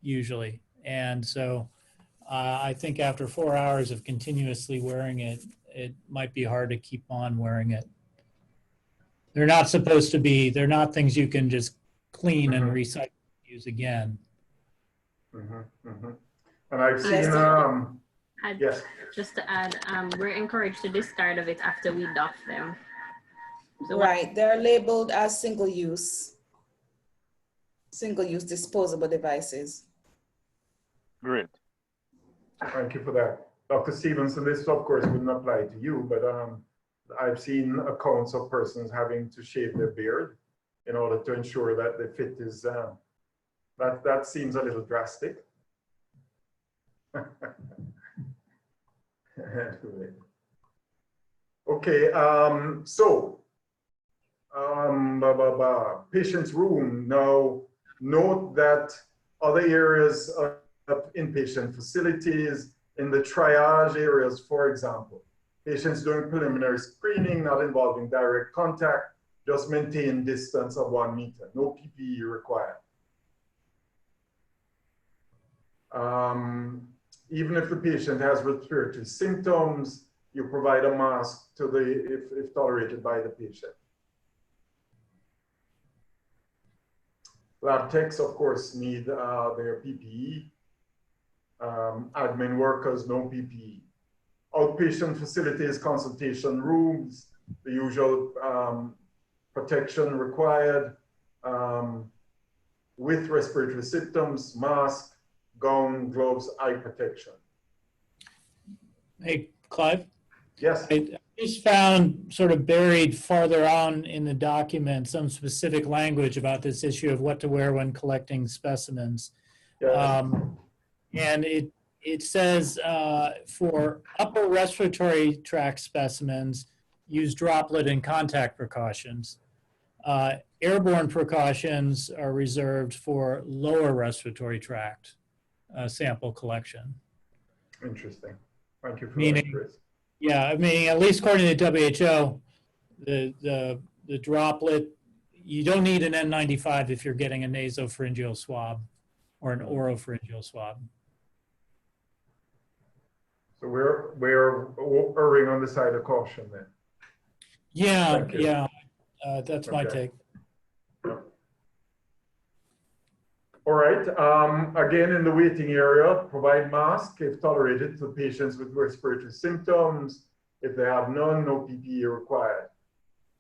usually. And so I think after 4 hours of continuously wearing it, it might be hard to keep on wearing it. They're not supposed to be, they're not things you can just clean and recycle, use again. And I've seen, yes. Just to add, we're encouraged to discard of it after we doff them. So right, they're labeled as single-use disposable devices. Great. Thank you for that. Dr. Stevenson, this of course wouldn't apply to you, but I've seen accounts of persons having to shave their beard in order to ensure that the fit is, that seems a little drastic. Okay, so, patient's room. Now, note that other areas of inpatient facilities, in the triage areas, for example, patients doing preliminary screening, not involving direct contact, just maintain distance of 1 meter, no PPE required. Even if the patient has respiratory symptoms, you provide a mask to if tolerated by the patient. Lab techs, of course, need their PPE. Admin workers, no PPE. Outpatient facilities, consultation rooms, the usual protection required. With respiratory symptoms, mask, gown, gloves, eye protection. Hey, Clive? Yes. I just found sort of buried farther on in the document some specific language about this issue of what to wear when collecting specimens. Yeah. And it says for upper respiratory tract specimens, use droplet and contact precautions. Airborne precautions are reserved for lower respiratory tract sample collection. Interesting. Thank you for Meaning, that, Chris. Yeah, I mean, at least according to WHO, the droplet, you don't need an N95 if you're getting a nasopharyngeal swab or an oropharyngeal swab. So we're erring on the side of caution then. Yeah, yeah, that's my take. All right, again, in the waiting area, provide mask if tolerated to patients with respiratory symptoms. If they have none, no PPE required.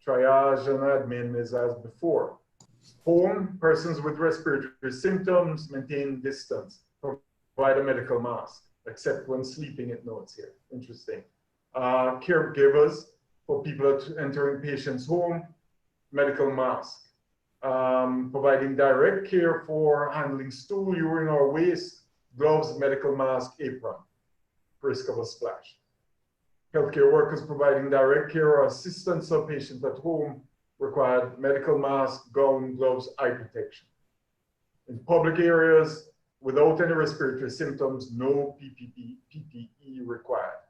Triage and admin is as before. Home, persons with respiratory symptoms, maintain distance. Provide a medical mask, except when sleeping, it notes here. Interesting. Caregivers, for people entering patient's home, medical mask. Providing direct care for handling stool, urine, or waste, gloves, medical mask, apron, risk of a splash. Healthcare workers providing direct care or assistance of patients at home required medical mask, gown, gloves, eye protection. In public areas, without any respiratory symptoms, no PPE required.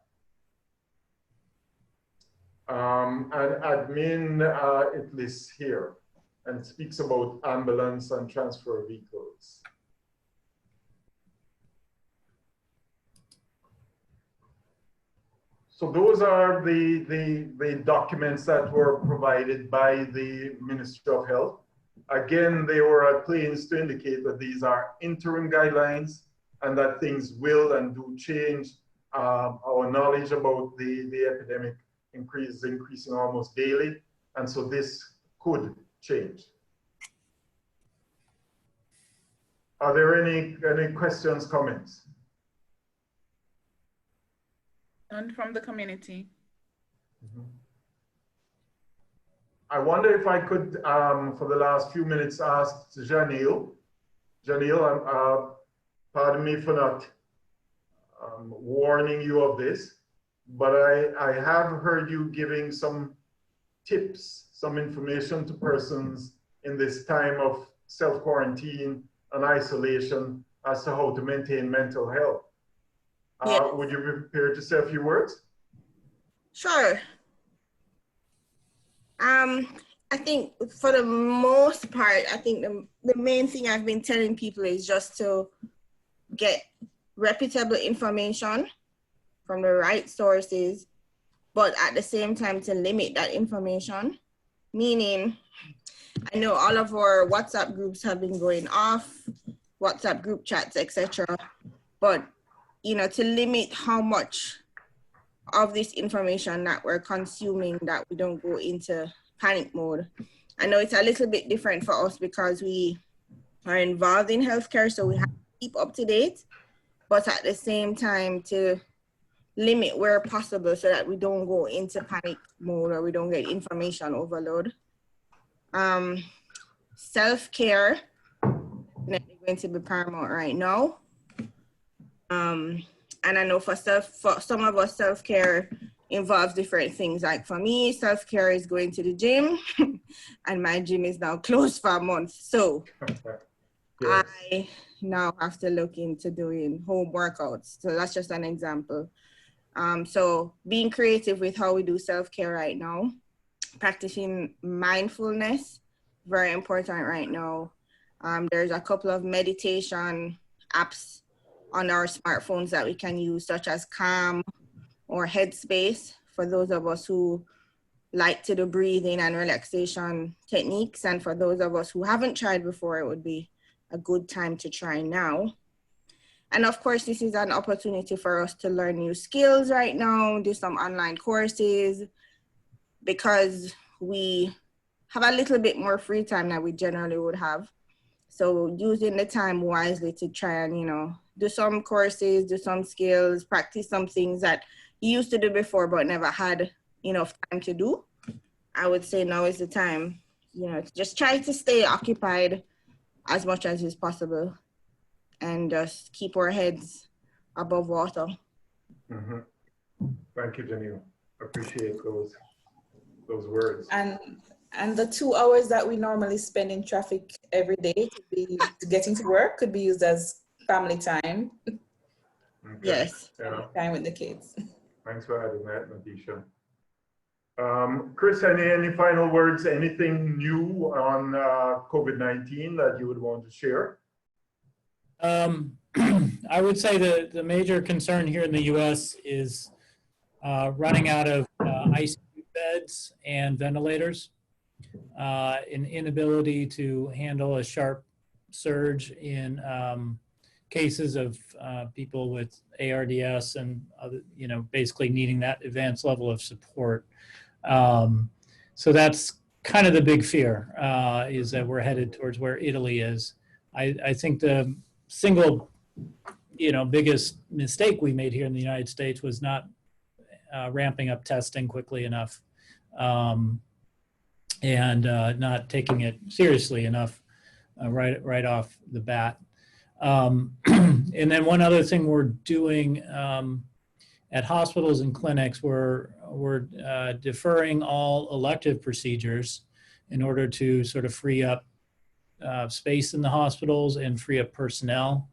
And admin, it lists here. And speaks about ambulance and transfer vehicles. So those are the documents that were provided by the Ministry of Health. Again, they were at pains to indicate that these are interim guidelines and that things will and do change. Our knowledge about the epidemic is increasing almost daily. And so this could change. Are there any questions, comments? None from the community. I wonder if I could, for the last few minutes, ask Janelle. Janelle, pardon me for not warning you of this, but I have heard you giving some tips, some information to persons in this time of self-quarantine and isolation as to how to maintain mental health. Yeah. Would you be prepared to say a few words? Sure. I think for the most part, I think the main thing I've been telling people is just to get reputable information from the right sources, but at the same time to limit that information. Meaning, I know all of our WhatsApp groups have been going off, WhatsApp group chats, etc. But, you know, to limit how much of this information that we're consuming, that we don't go into panic mode. I know it's a little bit different for us because we are involved in healthcare, so we have to keep up to date, but at the same time to limit where possible so that we don't go into panic mode or we don't get information overload. Self-care is going to be paramount right now. And I know for some of us, self-care involves different things. Like for me, self-care is going to the gym, and my gym is now closed for a month. So yes. I now have to look into doing home workouts. So that's just an example. So being creative with how we do self-care right now, practicing mindfulness, very important right now. There's a couple of meditation apps on our smartphones that we can use, such as Calm or Headspace, for those of us who like to do breathing and relaxation techniques. And for those of us who haven't tried before, it would be a good time to try now. And of course, this is an opportunity for us to learn new skills right now, do some online courses, because we have a little bit more free time than we generally would have. So using the time wisely to try and, you know, do some courses, do some skills, practice some things that you used to do before but never had enough time to do. I would say now is the time, you know, to just try to stay occupied as much as is possible and just keep our heads above water. Mm-hmm. Thank you, Janine. Appreciate those words. And the 2 hours that we normally spend in traffic every day to getting to work could be used as family time. Okay. Yes. Yeah. Time with the kids. Thanks for adding that, Nadesha. Chris, any final words, anything new on COVID-19 that you would want to share? I would say the major concern here in the U.S. is running out of ICU beds and ventilators, an inability to handle a sharp surge in cases of people with ARDS and other, you know, basically needing that advanced level of support. So that's kind of the big fear, is that we're headed towards where Italy is. I think the single, you know, biggest mistake we made here in the United States was not ramping up testing quickly enough, and not taking it seriously enough right off the bat. And then one other thing we're doing at hospitals and clinics, we're deferring all elective procedures in order to sort of free up space in the hospitals and free up personnel,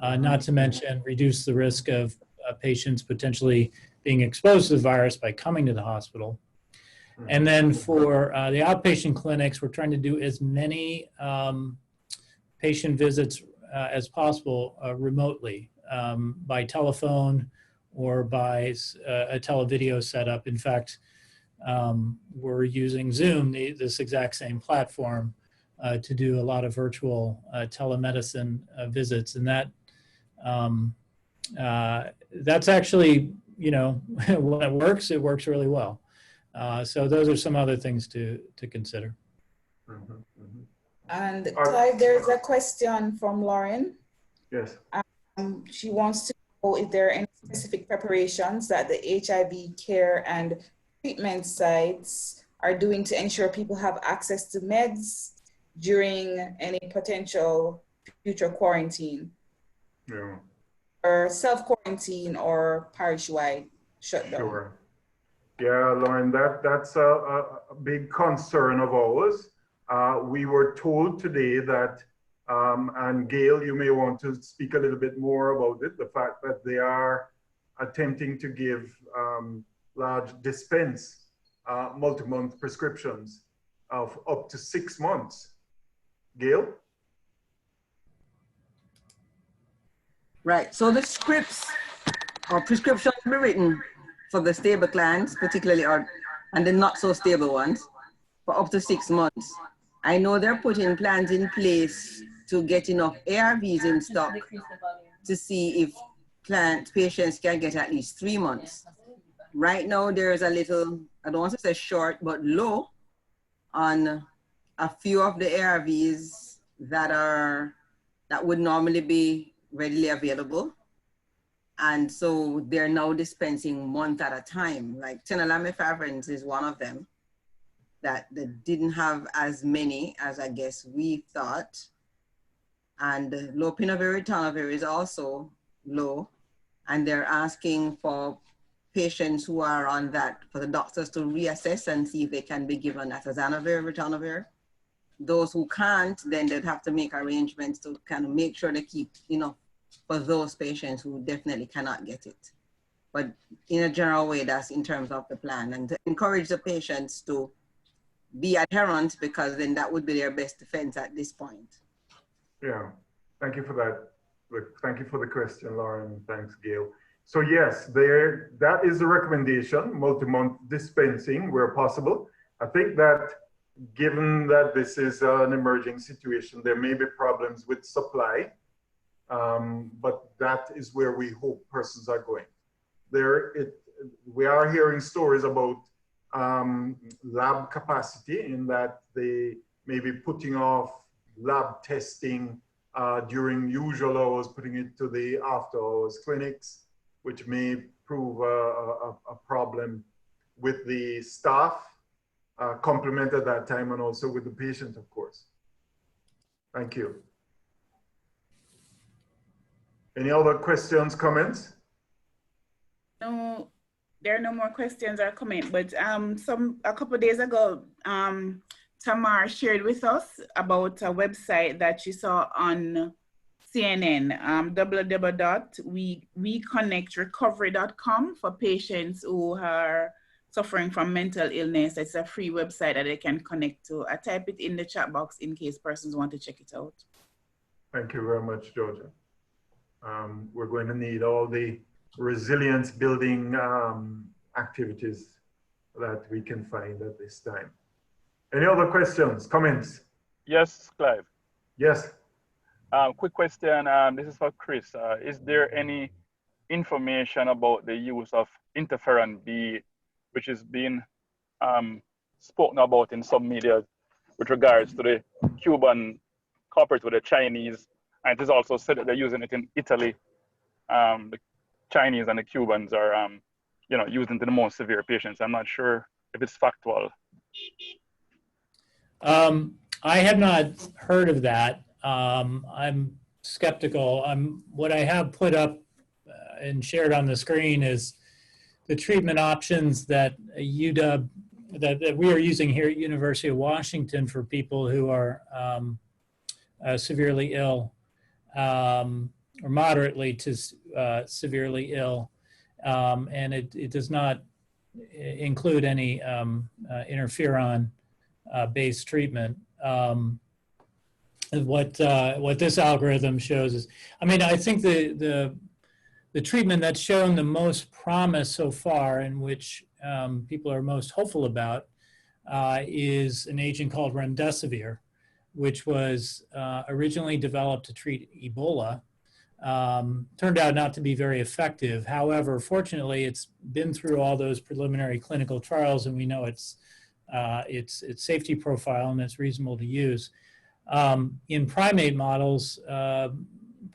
not to mention reduce the risk of patients potentially being exposed to the virus by coming to the hospital. And then for the outpatient clinics, we're trying to do as many patient visits as possible remotely, by telephone or by a televideo setup. In fact, we're using Zoom, this exact same platform, to do a lot of virtual telemedicine visits. And that's actually, you know, when it works really well. So those are some other things to consider. Mm-hmm, mm-hmm. And Clive, there's a question from Lauren. Yes. She wants to know if there are any specific preparations that the HIV care and treatment sites are doing to ensure people have access to meds during any potential future quarantine. Yeah. Or self-quarantine or parish-wide shutdown. Sure. Yeah, Lauren, that's a big concern of ours. We were told today that And Gail, you may want to speak a little bit more about it, the fact that they are attempting to give large dispense multi-month prescriptions of up to 6 months. Gail? Right, so the scripts or prescriptions will be written for the stable clients, particularly, and the not so stable ones, for up to 6 months. I know they're putting plans in place to get enough ARVs in stock to see if patients can get at least 3 months. Right now, there's a little, I don't want to say short, but low on a few of the ARVs that would normally be readily available. And so they're now dispensing month at a time. Like tenofovir is one of them that they didn't have as many as I guess we thought. And lopinavir, ritonavir is also low. And they're asking for patients who are on that, for the doctors to reassess and see if they can be given atazanavir, ritonavir. Those who can't, then they'd have to make arrangements to kind of make sure they keep, for those patients who definitely cannot get it. But in a general way, that's in terms of the plan, and to encourage the patients to be adherent, because then that would be their best defense at this point. Yeah, thank you for that. Thank you for the question, Lauren. Thanks, Gail. So yes, that is the recommendation, multi-month dispensing where possible. I think that given that this is an emerging situation, there may be problems with supply, but that is where we hope persons are going. We are hearing stories about lab capacity, in that they may be putting off lab testing during usual hours, putting it to the after hours clinics, which may prove a problem with the staff complement at that time, and also with the patient, of course. Thank you. Any other questions, comments? No, there are no more questions or comments, but a couple of days ago, Tamar shared with us about a website that she saw on CNN, www.weconnectrecovery.com, for patients who are suffering from mental illness. It's a free website that they can connect to. I type it in the chat box in case persons want to check it out. Thank you very much, Georgia. We're going to need all the resilience building activities that we can find at this time. Any other questions, comments? Yes, Clive. Yes. Quick question, this is for Chris. Is there any information about the use of interferon B, which is being spoken about in some media with regards to the Cuban cooperating with the Chinese, and it is also said that they're using it in Italy. The Chinese and the Cubans are, using it in the most severe patients. I'm not sure if it's factual. I have not heard of that. I'm skeptical. What I have put up and shared on the screen is the treatment options that UW, that we are using here at University of Washington for people who are severely ill, or moderately to severely ill, and it does not include any interferon-based treatment. What this algorithm shows is, I think the treatment that's shown the most promise so far, in which people are most hopeful about, is an agent called remdesivir, which was originally developed to treat Ebola. Turned out not to be very effective. However, fortunately, it's been through all those preliminary clinical trials, and we know its safety profile, and it's reasonable to use. In primate models,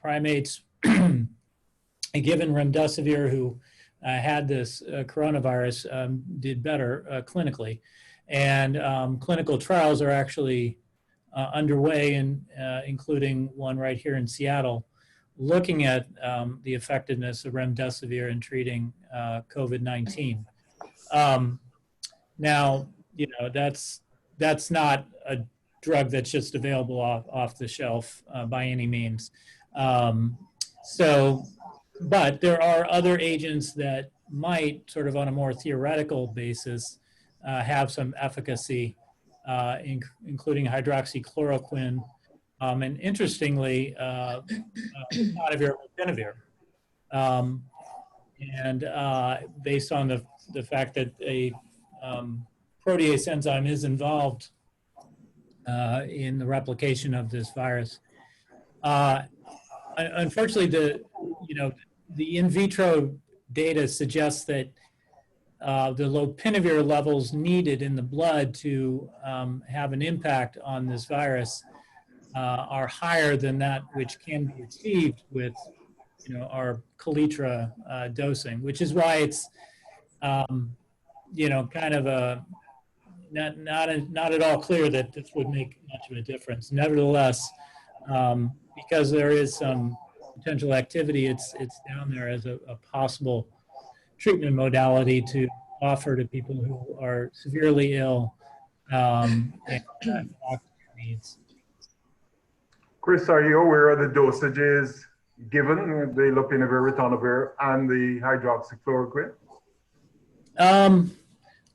primates given remdesivir who had this coronavirus did better clinically. And clinical trials are actually underway, including one right here in Seattle, looking at the effectiveness of remdesivir in treating COVID-19. Now, that's not a drug that's just available off the shelf by any means. But there are other agents that might, sort of on a more theoretical basis, have some efficacy, including hydroxychloroquine, and interestingly, ritonavir, lopinavir. Based on the fact that a protease enzyme is involved in the replication of this virus. Unfortunately, the in vitro data suggests that the lopinavir levels needed in the blood to have an impact on this virus are higher than that which can be achieved with our Kaletra dosing, which is why it's kind of a not at all clear that this would make much of a difference. Nevertheless, because there is some potential activity, it's down there as a possible treatment modality to offer to people who are severely ill and have oxygen needs. Chris, are you aware of the dosages given, the lopinavir, ritonavir, and the hydroxychloroquine?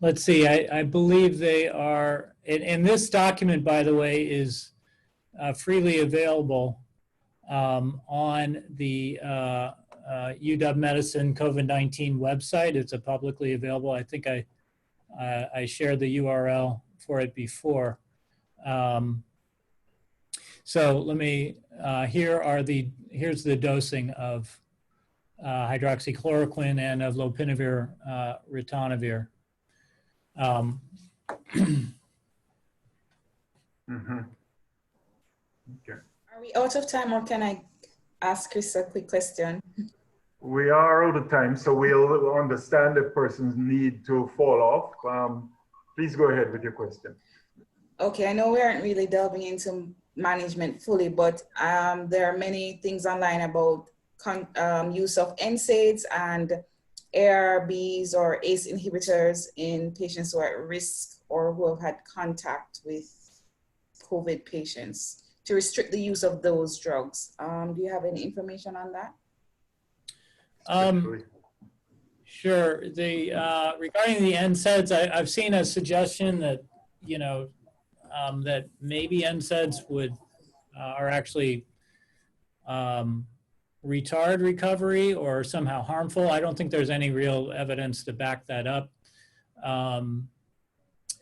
Let's see, I believe they are, and this document, by the way, is freely available on the UW Medicine COVID-19 website. It's a publicly available. I think I shared the URL for it before. So let me, here's the dosing of hydroxychloroquine and of lopinavir, ritonavir. Okay. Are we out of time, or can I ask Chris a quick question? We are out of time, so we'll understand the person's need to fall off. Please go ahead with your question. Okay, I know we aren't really delving into management fully, but there are many things online about use of NSAIDs and ARBs or ACE inhibitors in patients who are at risk or who have had contact with COVID patients, to restrict the use of those drugs. Do you have any information on that? Sure. Regarding the NSAIDs, I've seen a suggestion that that maybe NSAIDs are actually retard recovery or somehow harmful. I don't think there's any real evidence to back that up. And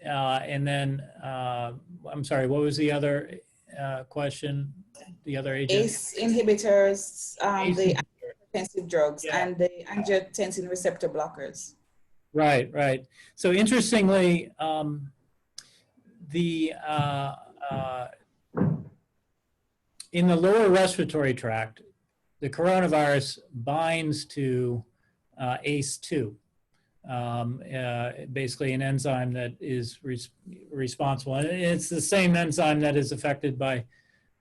then, I'm sorry, what was the other question? The other agent? ACE inhibitors, the antihypertensive drugs, and the angiotensin receptor blockers. Right, right. So interestingly, in the lower respiratory tract, the coronavirus binds to ACE2, basically an enzyme that is responsible. And it's the same enzyme that is affected by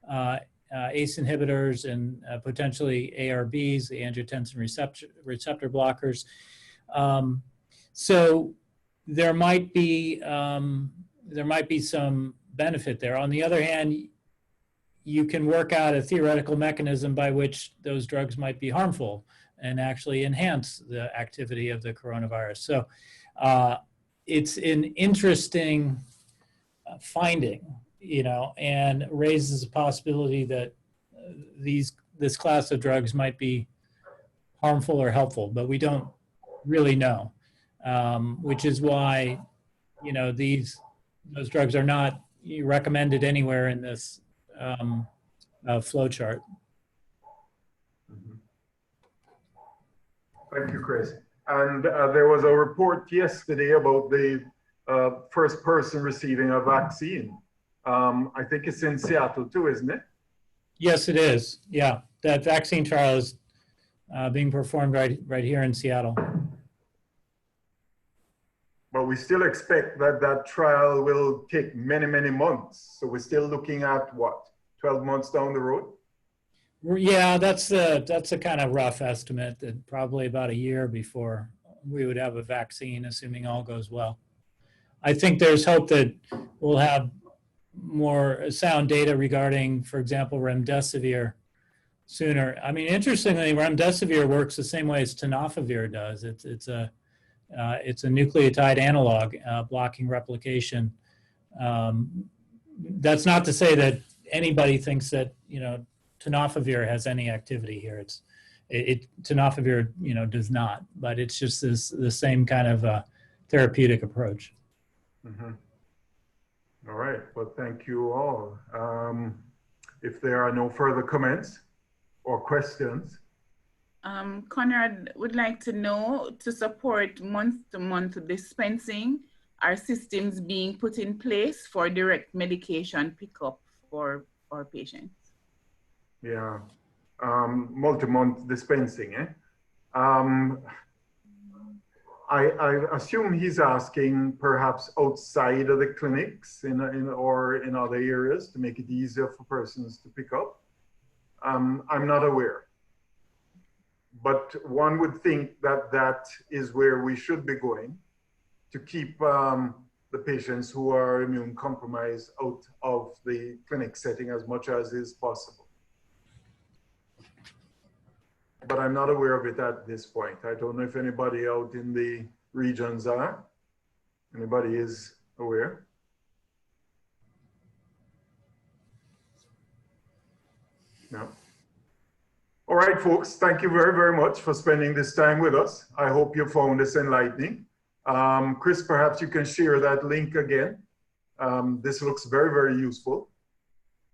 ACE inhibitors and potentially ARBs, the angiotensin receptor blockers. So there might be some benefit there. On the other hand, you can work out a theoretical mechanism by which those drugs might be harmful and actually enhance the activity of the coronavirus. So it's an interesting finding, and raises a possibility that this class of drugs might be harmful or helpful, but we don't really know, which is why, those drugs are not recommended anywhere in this flow chart. Thank you, Chris. And there was a report yesterday about the first person receiving a vaccine. I think it's in Seattle too, isn't it? Yes, it is. Yeah, that vaccine trial is being performed right here in Seattle. But we still expect that trial will take many, many months. So we're still looking at what, 12 months down the road? Yeah, that's a kind of rough estimate, that probably about a year before we would have a vaccine, assuming all goes well. I think there's hope that we'll have more sound data regarding, for example, remdesivir sooner. I mean, interestingly, remdesivir works the same way as tenofovir does. It's a nucleotide analog blocking replication. That's not to say that anybody thinks that, you know, tenofovir has any activity here. Tenofovir, you know, does not, but it's just the same kind of therapeutic approach. Mm-hmm. All right, well, thank you all. If there are no further comments or questions. Conrad would like to know, to support month-to-month dispensing, are systems being put in place for direct medication pickup for our patients? Yeah, multi-month dispensing, eh? I assume he's asking perhaps outside of the clinics or in other areas to make it easier for persons to pick up. I'm not aware. But one would think that that is where we should be going to keep the patients who are immune compromised out of the clinic setting as much as is possible. But I'm not aware of it at this point. I don't know if anybody out in the regions are. Anybody is aware? No. All right, folks, thank you very, very much for spending this time with us. I hope you found this enlightening. Chris, perhaps you can share that link again. This looks very, very useful.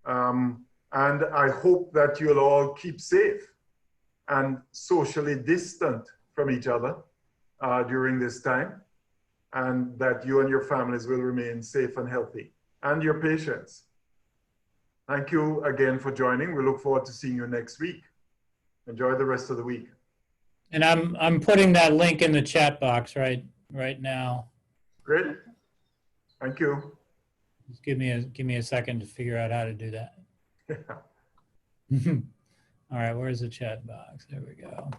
And I hope that you'll all keep safe and socially distant from each other during this time, and that you and your families will remain safe and healthy, and your patients. Thank you again for joining. We look forward to seeing you next week. Enjoy the rest of the week. And I'm putting that link in the chat box right now. Great. Thank you. Just give me a second to figure out how to do that. All right, where's the chat box? There we go.